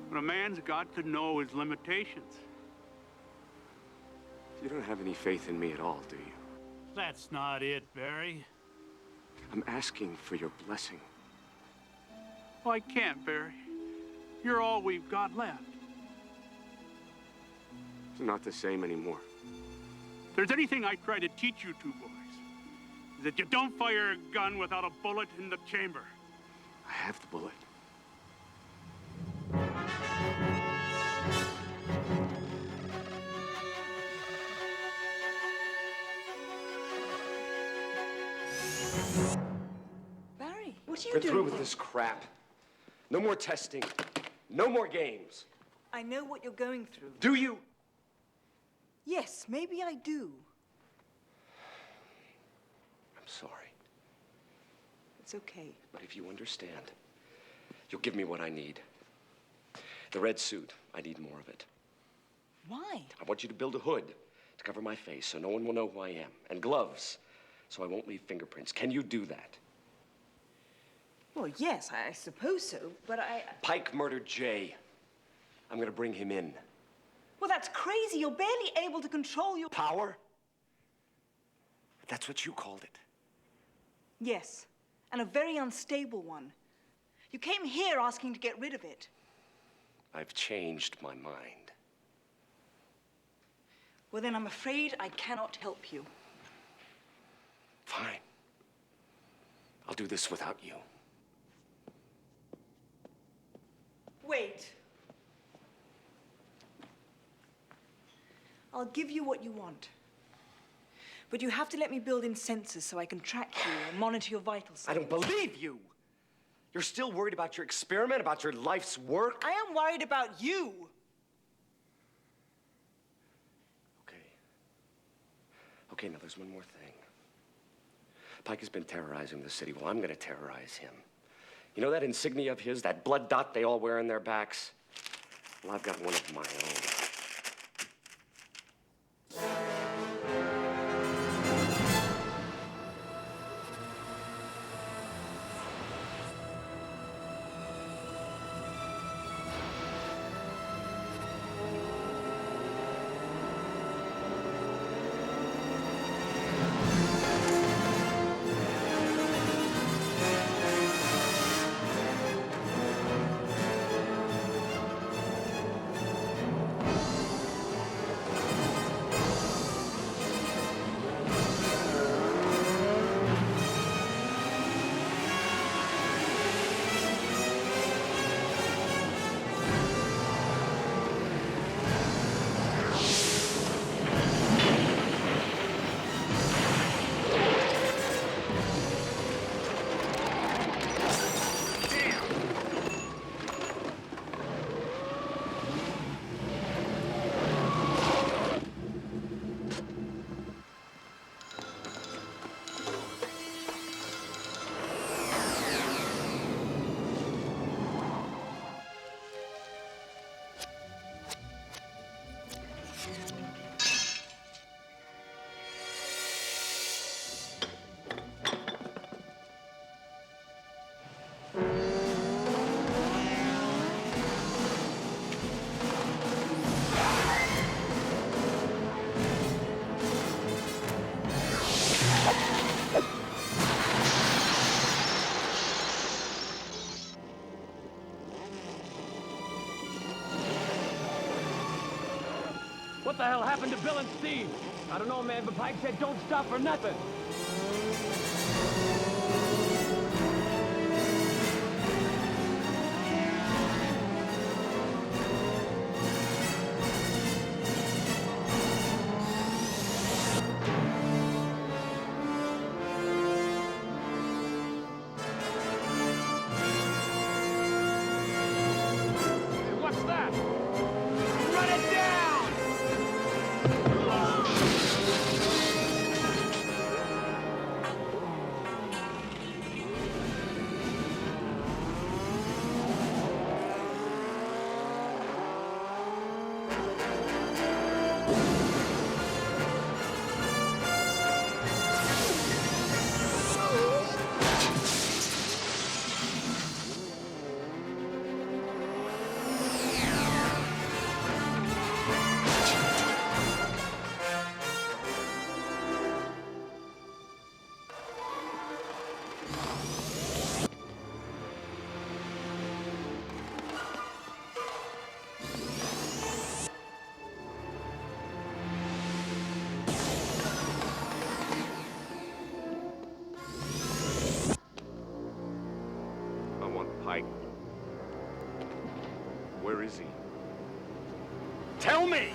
But a man's got to know his limitations. You don't have any faith in me at all, do you? That's not it, Barry. I'm asking for your blessing. Oh, I can't, Barry. You're all we've got left. It's not the same anymore. If there's anything I try to teach you two boys, is that you don't fire a gun without a bullet in the chamber. I have the bullet. Barry, what are you We're doing? through with this crap. No more testing. No more games. I know what you're going through. Do you? Yes, maybe I do. I'm sorry. It's okay. But if you understand, you'll give me what I need. The red suit, I need more of it. Why? I want you to build a hood to cover my face so no one will know who I am. And gloves so I won't leave fingerprints. Can you do that? Well, yes, I suppose so, but Pike murdered Jay. I'm gonna bring him in. Well, that's crazy. You're barely able to control your... Power? That's what you called it. Yes, and a very unstable one. You came here asking to get rid of it. I've changed my mind. Well, then I'm afraid I cannot help you. Fine. I'll do this without you. Wait. I'll give you what you want. But you have to let me build in sensors so I can track you and monitor your vital signs. I don't believe you. You're still worried about your experiment, about your life's work? I am worried about you. Okay, now there's one more thing. Pike has been terrorizing the city. Well, I'm gonna terrorize him. You know that insignia of his, that blood dot they all wear on their backs? Well, I've got one of my own. What the hell happened to Bill and Steve? I don't know, man, but Pike said don't stop for nothing. What's that? Run it down! I want Pike. Where is he? Tell me!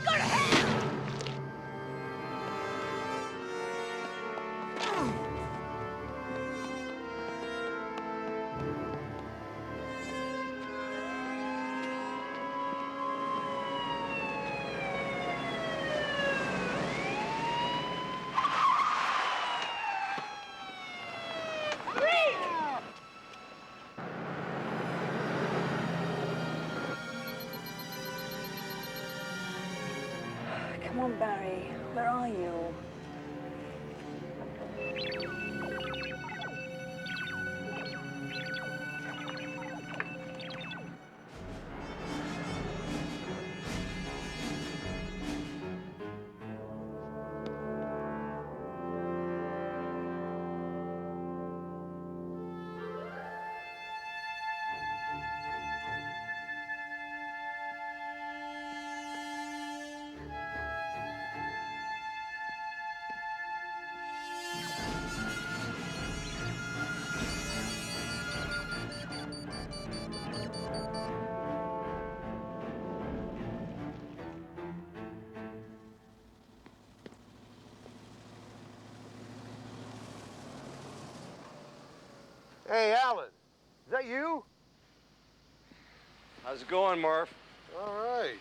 Go to hell! Come on, Barry. Where are you? Hey, Alan, is that you? How's it going, Murph? All right.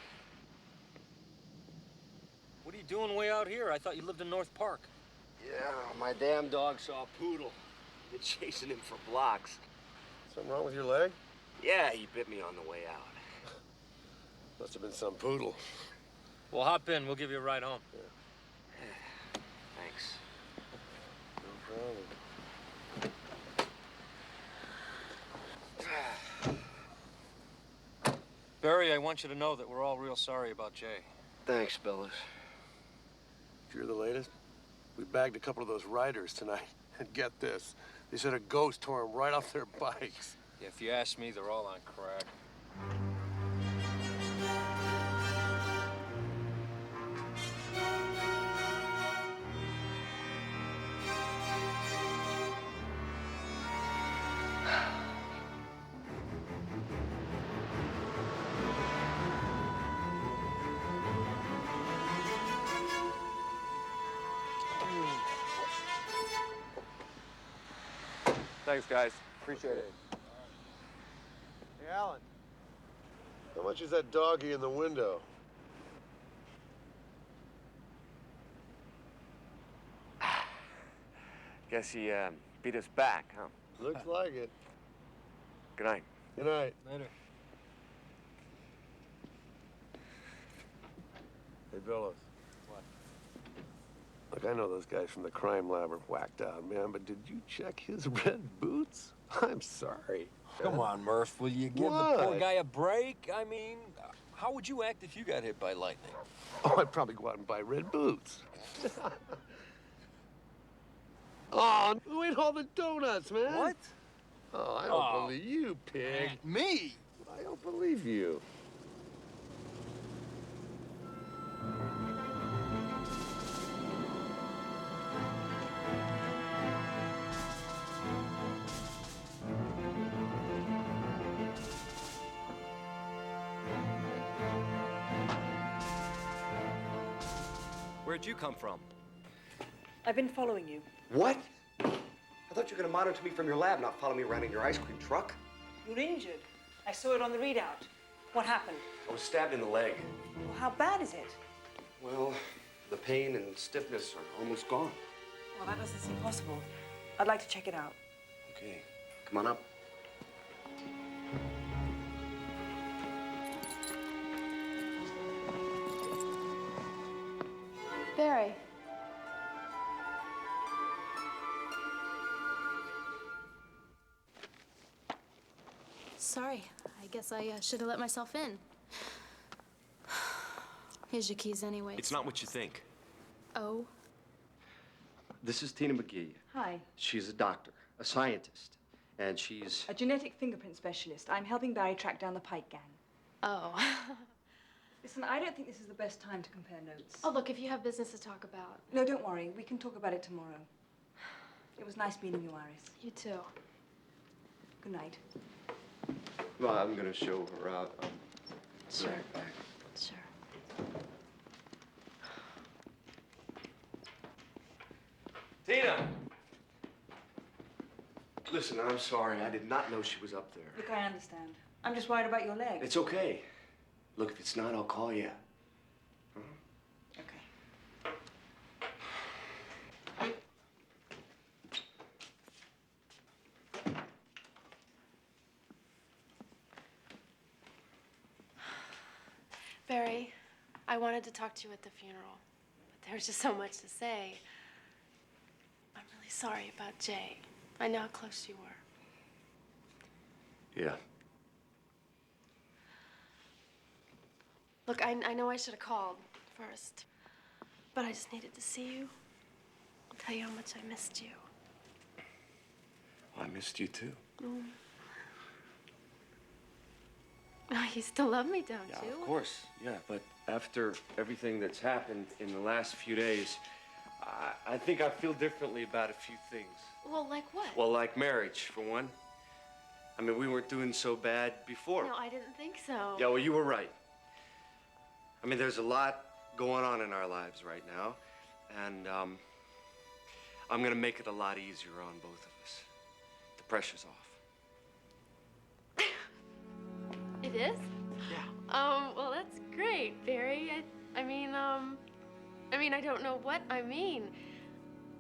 What are you doing way out here? I thought you lived in North Park. Yeah, my damn dog saw a poodle. Been chasing him for blocks. Something wrong with your leg? Yeah, he bit me on the way out. Must have been some poodle. Well, hop in. We'll give you a ride home. Thanks. No problem. Barry, I want you to know that we're all real sorry about Jay. Thanks, fellas. You're the latest? We bagged a couple of those riders tonight. And get this, they said a ghost tore them right off their bikes. Yeah, if you ask me, they're all on crack. Thanks, guys. Appreciate it. Hey, Alan. How much is that doggy in the window? Guess he beat us back, huh? Looks like it. Good night. Good night. Later. Hey, Billos. Look, I know those guys from the crime lab are whacked out, man, but did you check his red boots? I'm sorry. Come on, Murph. Will you give the poor guy a break? I mean, how would you act if you got hit by lightning? Oh, I'd probably go out and buy red boots. Oh, who ate all the donuts, man? What? Oh, I don't believe you, pig. Me? I don't believe you. Where'd you come from? I've been following you. What? I thought you were gonna monitor me from your lab, not follow me around in your ice cream truck. You're injured. I saw it on the readout. What happened? I was stabbed in the leg. Well, how bad is it? Well, the pain and stiffness are almost gone. Well, that doesn't seem possible. I'd like to check it out. Okay, come on up. Barry. Sorry. I guess I should have let myself in. Here's your keys anyway. It's not what you think. Oh? This is Tina McGee. Hi. She's a doctor, a scientist, and she's... A genetic fingerprint specialist. I'm helping Barry track down the Pike gang. Oh. Listen, I don't think this is the best time to compare notes. Oh, look, if you have business to talk about. No, don't worry. We can talk about it tomorrow. It was nice meeting you, Iris. You too. Good night. Well, I'm gonna show her out. Sure. Right back. Sure. Tina! Listen, I'm sorry. I did not know she was up there. Look, I understand. I'm just worried about your leg. It's okay. Look, if it's not, I'll call you. Huh? Okay. Barry, I wanted to talk to you at the funeral, but there was just so much to say. I'm really sorry about Jay. I know how close you were. Yeah. Look, I know I should have called first, but I just needed to see you. I'll tell you how much I missed you. I missed you too. Mm. Oh, you still love me, don't Yeah, you? of course. Yeah, but after everything that's happened in the last few days, I think I feel differently about a few things. Well, like what? Well, like marriage, for one. I mean, we weren't doing so bad before. No, I didn't think so. Yeah, well, you were right. I mean, there's a lot going on in our lives right now, and I'm gonna make it a lot easier on both of us. The pressure's off. It is? Yeah. Well, that's great, Barry. I mean, I don't know what I mean.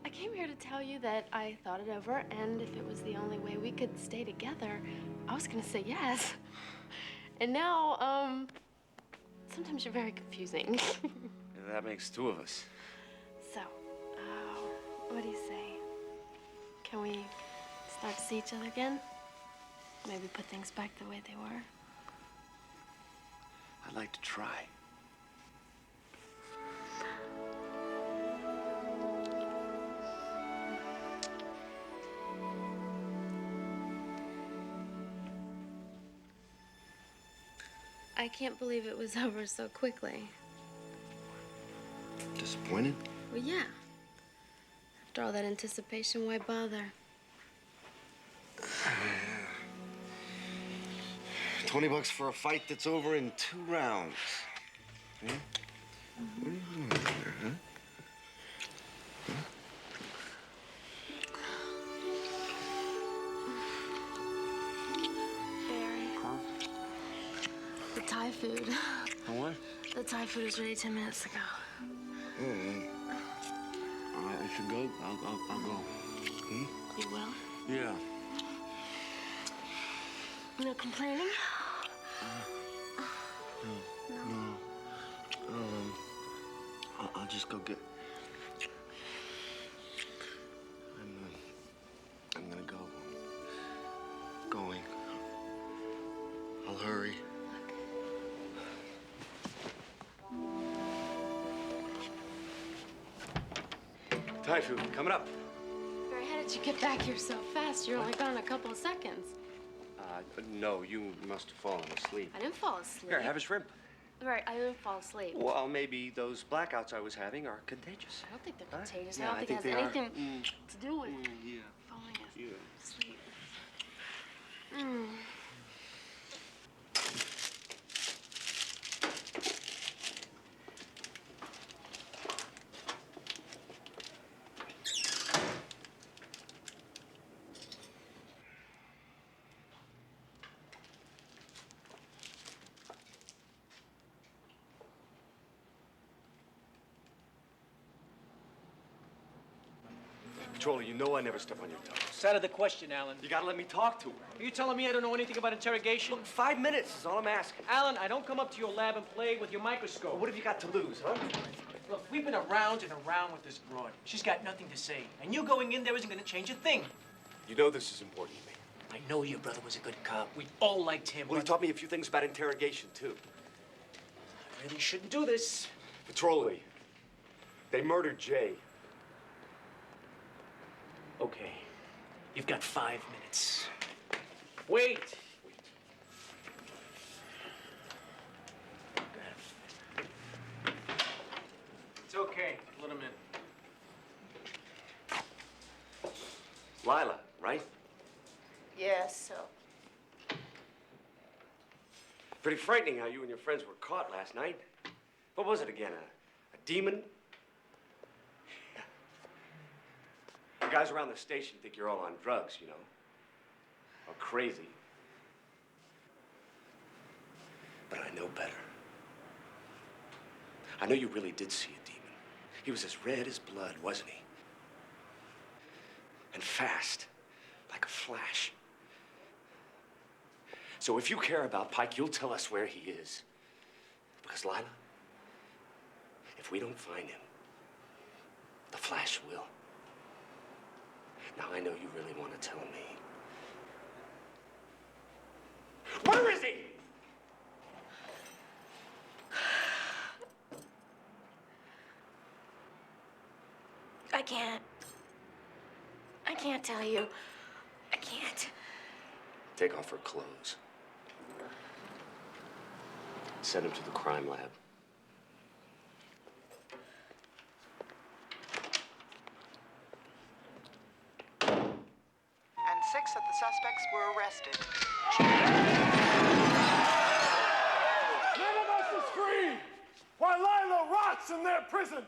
I came here to tell you that I thought it over, and if it was the only way we could stay together, I was gonna say yes. And now, sometimes you're very confusing. Yeah, that makes two of us. So, what do you say? Can we start to see each other again? Maybe put things back the way they were? I'd like to try. I can't believe it was over so quickly. Disappointed? Well, yeah. After all that anticipation, why bother? 20 bucks for a fight that's over in 2 rounds. Hmm? What are you doing there, huh? Barry. The Thai food. The what? The Thai food was ready 10 minutes ago. I should go. I'll go. Hmm? You will? Yeah. No complaining? No. I'll just go get. I'm gonna go. Going. I'll hurry. Thai food, coming up. Barry, how did you get back here so fast? You're only gone a couple of seconds. No, you must have fallen asleep. I didn't fall asleep. Here, have a shrimp. Right, I didn't fall asleep. Well, maybe those blackouts I was having are contagious. I don't think they're contagious. Yeah, I don't think it they has are. anything to do with Yeah. falling Yeah. asleep. Mm. Controller, you know I never step on your toes. It's out of the question, Alan. You gotta let me talk to her. Are you telling me I don't know anything about interrogation? Look, 5 minutes is all I'm asking. Alan, I don't come up to your lab and play with your microscope. Well, what have you got to lose, huh? Look, we've been around and around with this broad. She's got nothing to say. And you going in there isn't going to change a thing. You know this is important to me. I know your brother was a good cop. We all liked him. Well, he taught me a few things about interrogation, too. I really shouldn't do this. Patrolli, they murdered Jay. Okay. You've got 5 minutes. Wait. It's okay. Let him in. Lila, right? Yes, so. Pretty frightening how you and your friends were caught last night. What was it again, a demon? The guys around the station think you're all on drugs, you know. Or crazy. But I know better. I know you really did see a demon. He was as red as blood, wasn't he? And fast, like a flash. So if you care about Pike, you'll tell us where he is. Because, Lila, if we don't find him, the Flash will. Now, I know you really want to tell me. Where is he? I can't tell you. I can't. Take off her clothes. Send him to the crime lab. And 6 of the suspects were arrested. None of us is free while Lila rots in their prison.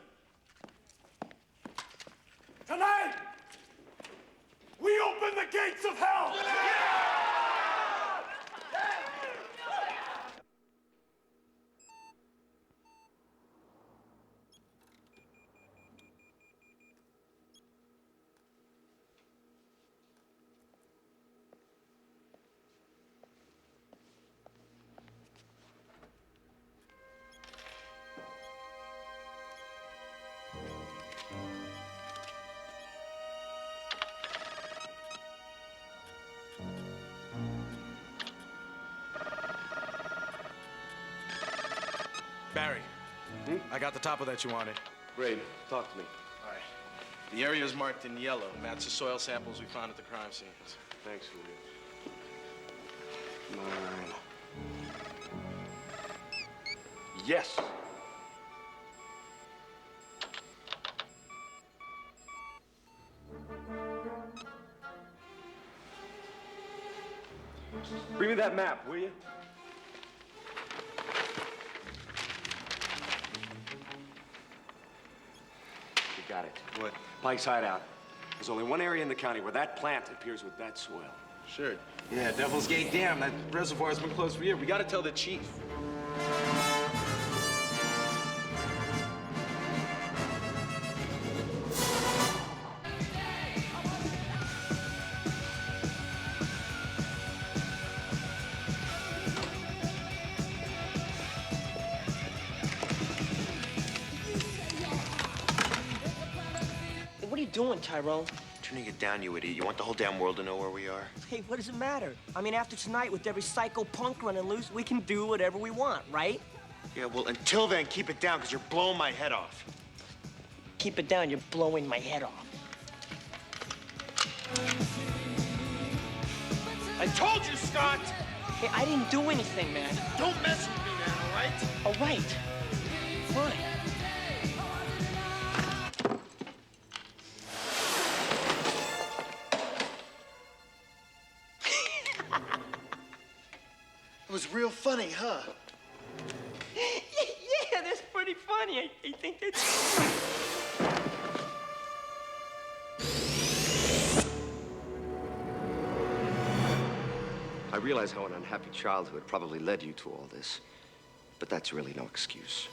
Tonight, we open the gates of hell. Barry, I got the top of that you wanted. Great. Talk to me. All right. The area is marked in yellow. Match the soil samples we found at the crime scenes. Thanks, Julio. 9. Yes. Bring me that map, will you? You got it. What? Pike's hideout. There's only one area in the county where that plant appears with that soil. Sure. Yeah, Devil's Gate Dam. That reservoir's been closed for years. We gotta tell the chief. What are you doing, Tyrone? Turning it down, you idiot. You want the whole damn world to know where we are? Hey, what does it matter? I mean, after tonight, with every psycho punk running loose, we can do whatever we want, right? Yeah, well, until then, keep it down, because you're blowing my head off. Keep it down, you're blowing my head off. I told you, Scott! Hey, I didn't do anything, man. Don't mess with me, man, all right? All right. Fine. It was real funny, huh? Yeah, that's pretty funny. I think that's... I realize how an unhappy childhood probably led you to all this, but that's really no excuse.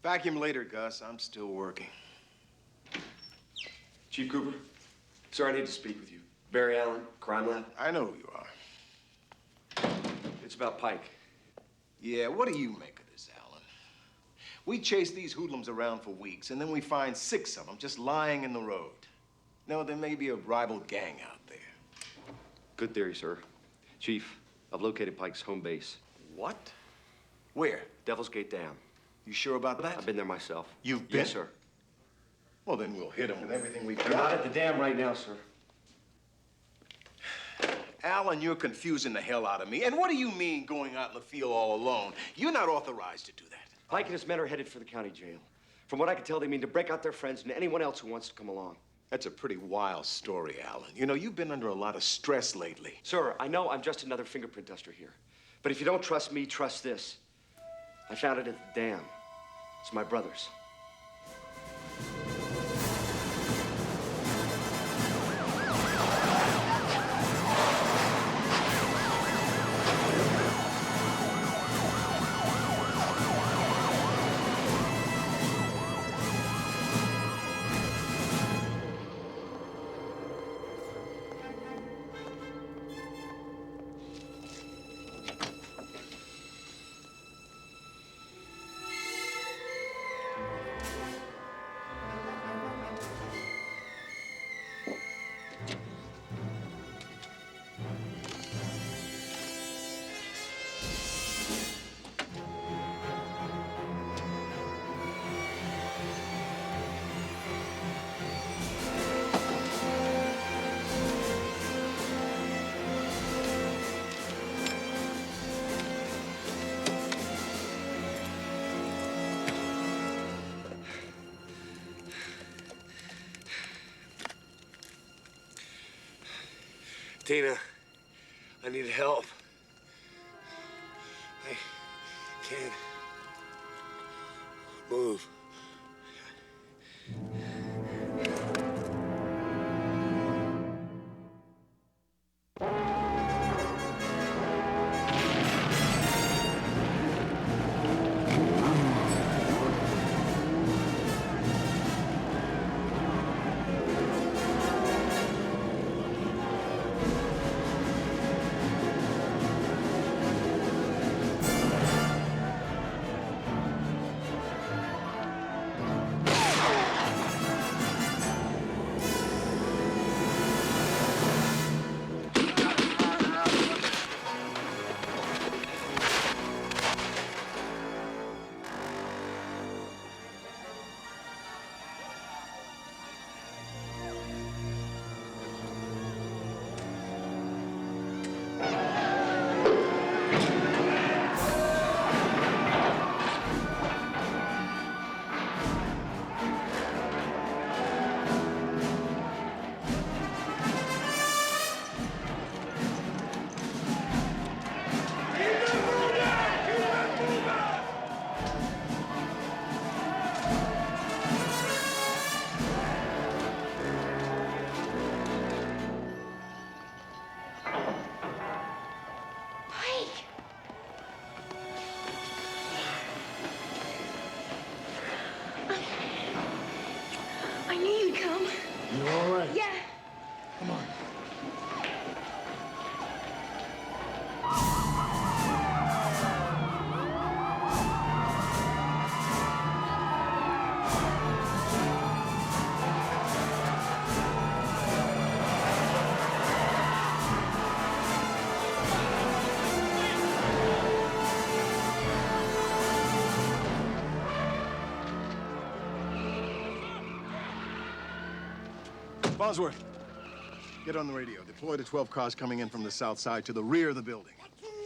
Vacuum later, Gus. I'm still working. Chief Cooper, sir, I need to speak with you. Barry Allen, crime lab. I know who you are. It's about Pike. Yeah, what do you make of this, Alan? We chase these hoodlums around for weeks, and then we find 6 of them just lying in the road. No, there may be a rival gang out there. Good theory, sir. Chief, I've located Pike's home base. What? Where? Devil's Gate Dam. You sure about that? I've been there myself. You've been? Yes, sir. Well, then we'll hit them with everything we've They're got. not at the dam right now, sir. Alan, you're confusing the hell out of me. And what do you mean going out in the field all alone? You're not authorized to do that. Pike and his men are headed for the county jail. From what I can tell, they mean to break out their friends and anyone else who wants to come along. That's a pretty wild story, Alan. You know, you've been under a lot of stress lately. Sir, I know I'm just another fingerprint duster here. But if you don't trust me, trust this. I found it at the dam. It's my brother's. Tina, I need help. I can't move. Bosworth, get on the radio. Deploy the 12 cars coming in from the south side to the rear of the building.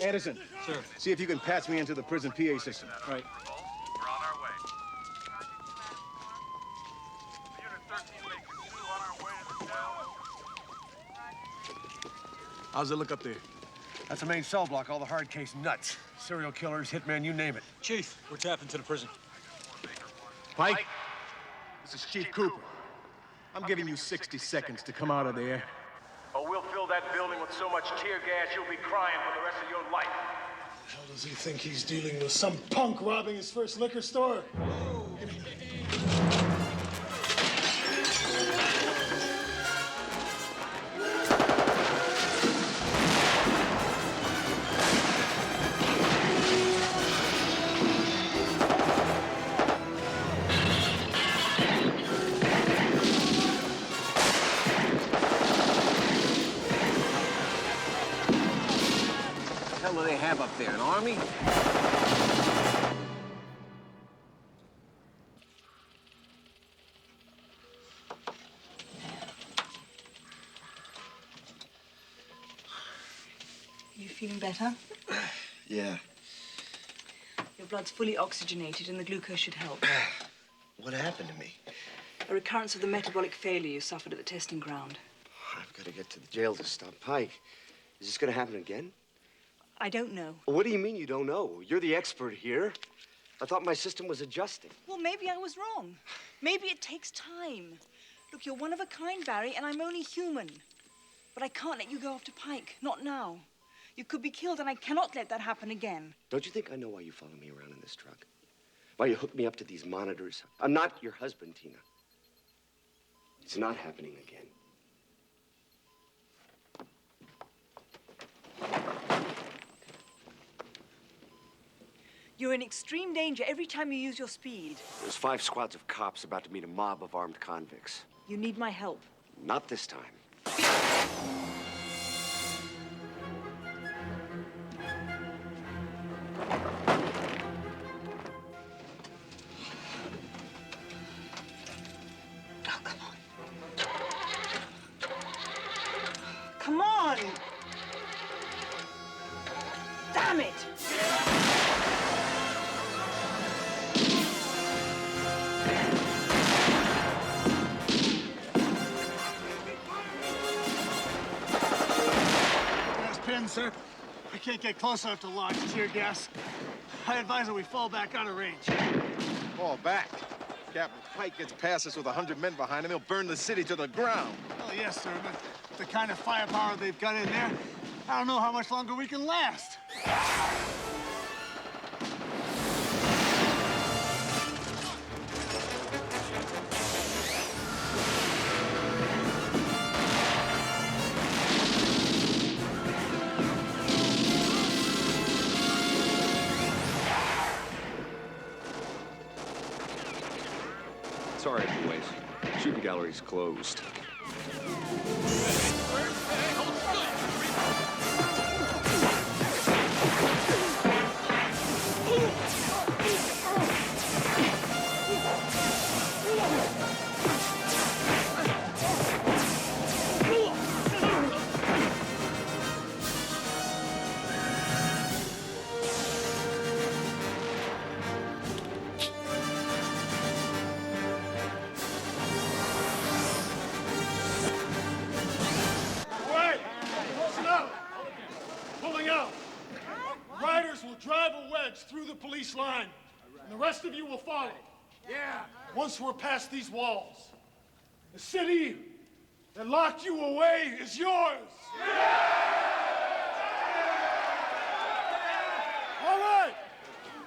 Anderson. Sir. See if you can patch me into the prison PA system. Right. We're on our way. Unit 13 making 2 on our way to the town. How's it look up there? That's the main cell block, all the hard case nuts. Serial killers, hitmen, you name it. Chief, we're tapping to the prison. Pike? This is Chief Cooper. I'm giving you 60 seconds to come out of there. Or we'll fill that building with so much tear gas you'll be crying for the rest of your life. How does he think he's dealing with some punk robbing his first liquor store? What do they have up there, an army? You feeling better? Yeah. Your blood's fully oxygenated and the glucose should help. What happened to me? A recurrence of the metabolic failure you suffered at the testing ground. I've got to get to the jail to stop Pike. Is this going to happen again? I don't know. What do you mean you don't know? You're the expert here. I thought my system was adjusting. Well, maybe I was wrong. Maybe it takes time. Look, you're one of a kind, Barry, and I'm only human. But I can't let you go after Pike. Not now. You could be killed, and I cannot let that happen again. Don't you think I know why you follow me around in this truck? Why you hook me up to these monitors? I'm not your husband, Tina. It's not happening again. You're in extreme danger every time you use your speed. There's 5 squads of cops about to meet a mob of armed convicts. You need my help. Not this time. Come on! Damn it! There's Pin, sir. I can't get close enough to launch tear gas. I advise that we fall back out of range. Fall back? Captain Pike gets past us with 100 men behind him, he'll burn the city to the ground. Oh, yes, sir, but the kind of firepower they've got in there, I don't know how much longer we can last. Sorry, boys. Shooting gallery's closed. Through the police line, and the rest of you will follow. Yeah. Once we're past these walls, the city that locked you away is yours. Yeah. All right,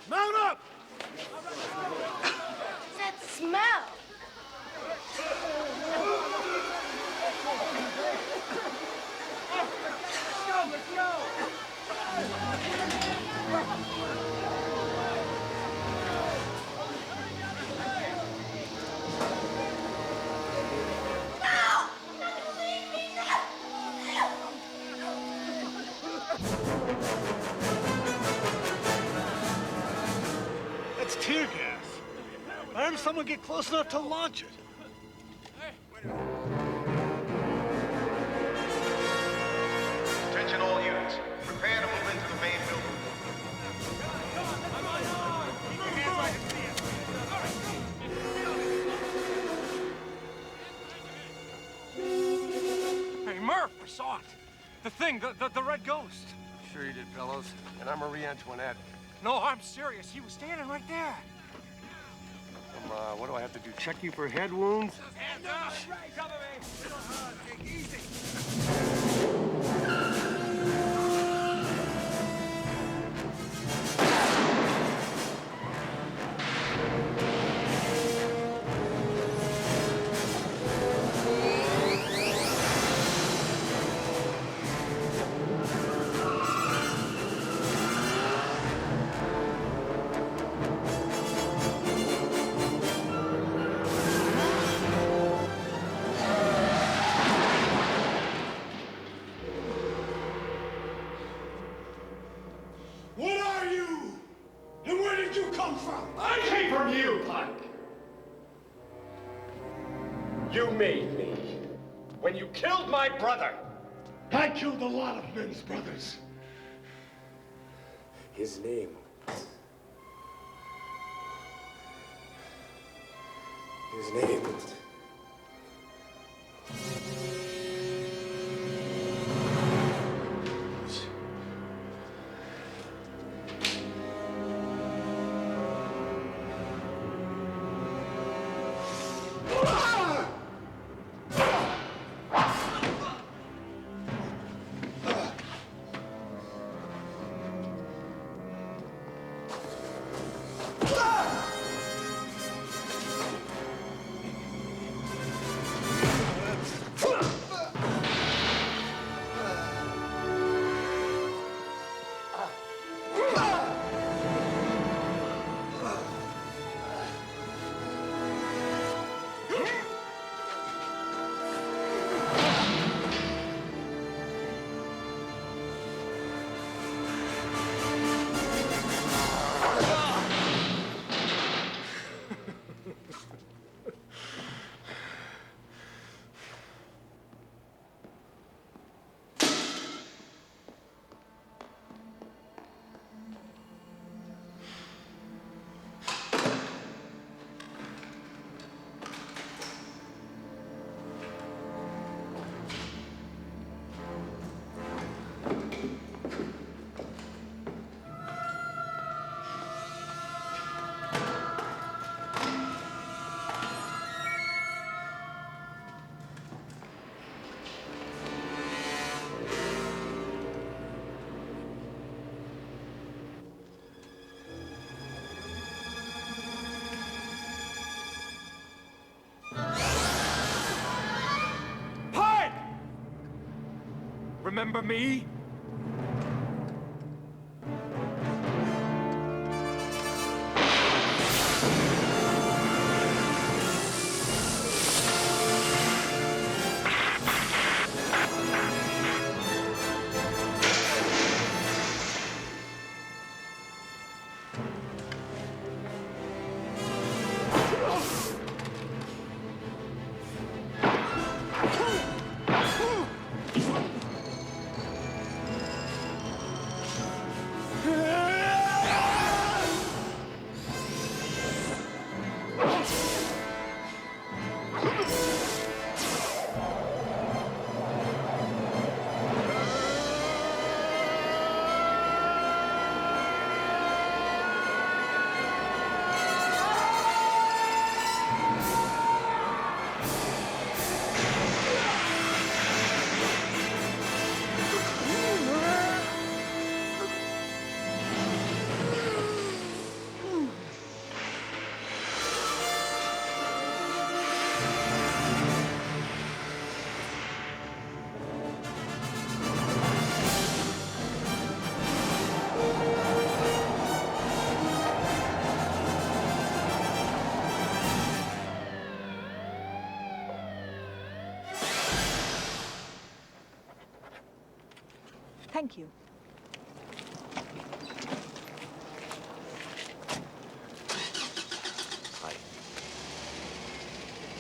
mount up. That smell. Let's go. That's tear gas. Why didn't someone get close enough to launch it? Attention all units. Prepare to move into the main building. Hey, Murph, I saw it. The thing, the red ghost. Sure you did, fellows. And I'm Marie Antoinette. No, I'm serious. He was standing right there. What do I have to do? Check you for head wounds? Hands up! Cover me! Take easy. What are you? And where did you come from? I came from you, Pike. You made me when you killed my brother. I killed a lot of men's brothers. His name. His name. Remember me? Thank you. Hi.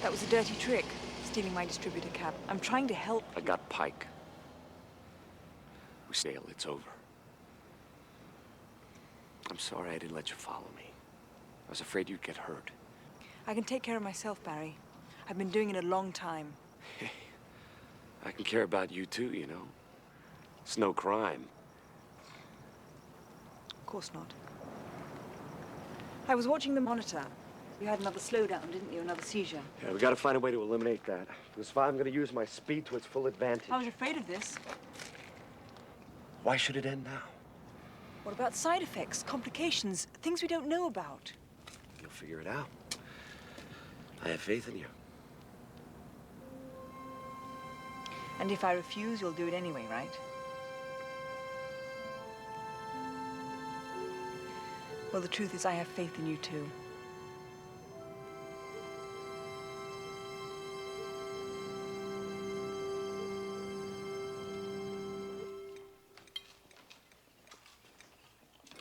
That was a dirty trick, stealing my distributor cap. I'm trying to help. I got Pike. Dale, it's over. I'm sorry I didn't let you follow me. I was afraid you'd get hurt. I can take care of myself, Barry. I've been doing it a long time. Hey, I can care about you too, you know. It's no crime. Of course not. I was watching the monitor. You had another slowdown, didn't you? Another seizure. Yeah, we gotta find a way to eliminate that. Because if I'm gonna use my speed to its full advantage. I was afraid of this. Why should it end now? What about side effects, complications, things we don't know about? You'll figure it out. I have faith in you. And if I refuse, you'll do it anyway, right? Well, the truth is I have faith in you, too.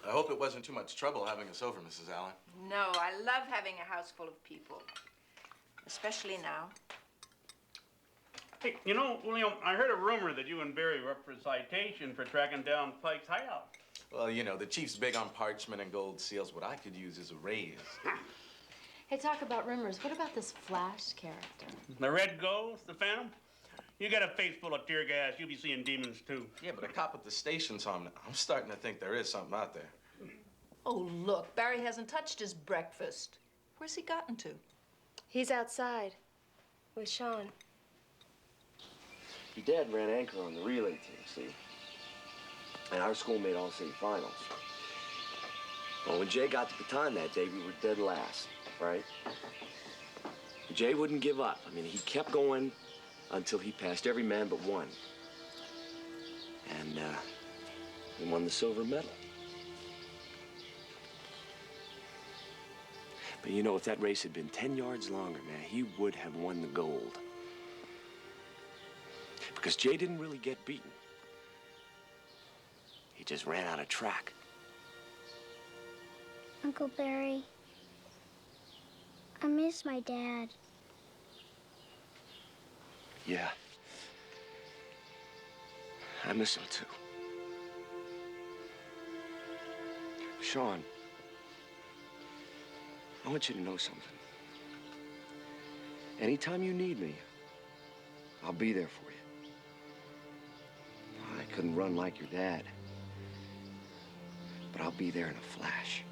I hope it wasn't too much trouble having us over, Mrs. Allen. No, I love having a house full of people. Especially now. Hey, you know, William, I heard a rumor that you and Barry were up for citation for tracking down Pike's hideout. Well, you know, the chief's big on parchment and gold seals. What I could use is a raise. Hey, talk about rumors. What about this Flash character? The Red Ghost, the Phantom? You got a face full of tear gas. You'll be seeing demons, too. Yeah, but a cop at the station saw him. I'm starting to think there is something out there. Oh, look, Barry hasn't touched his breakfast. Where's he gotten to? He's outside with Sean. Your dad ran anchor on the relay team, see? And our school made all-city finals. Well, when Jay got the baton that day, we were dead last, right? Jay wouldn't give up. I mean, he kept going until he passed every man but one. And he won the silver medal. But you know, if that race had been 10 yards longer, man, he would have won the gold. Because Jay didn't really get beaten. He just ran out of track. Uncle Barry, I miss my dad. Yeah. I miss him too. Sean, I want you to know something. Anytime you need me, I'll be there for you. I couldn't run like your dad, but I'll be there in a flash.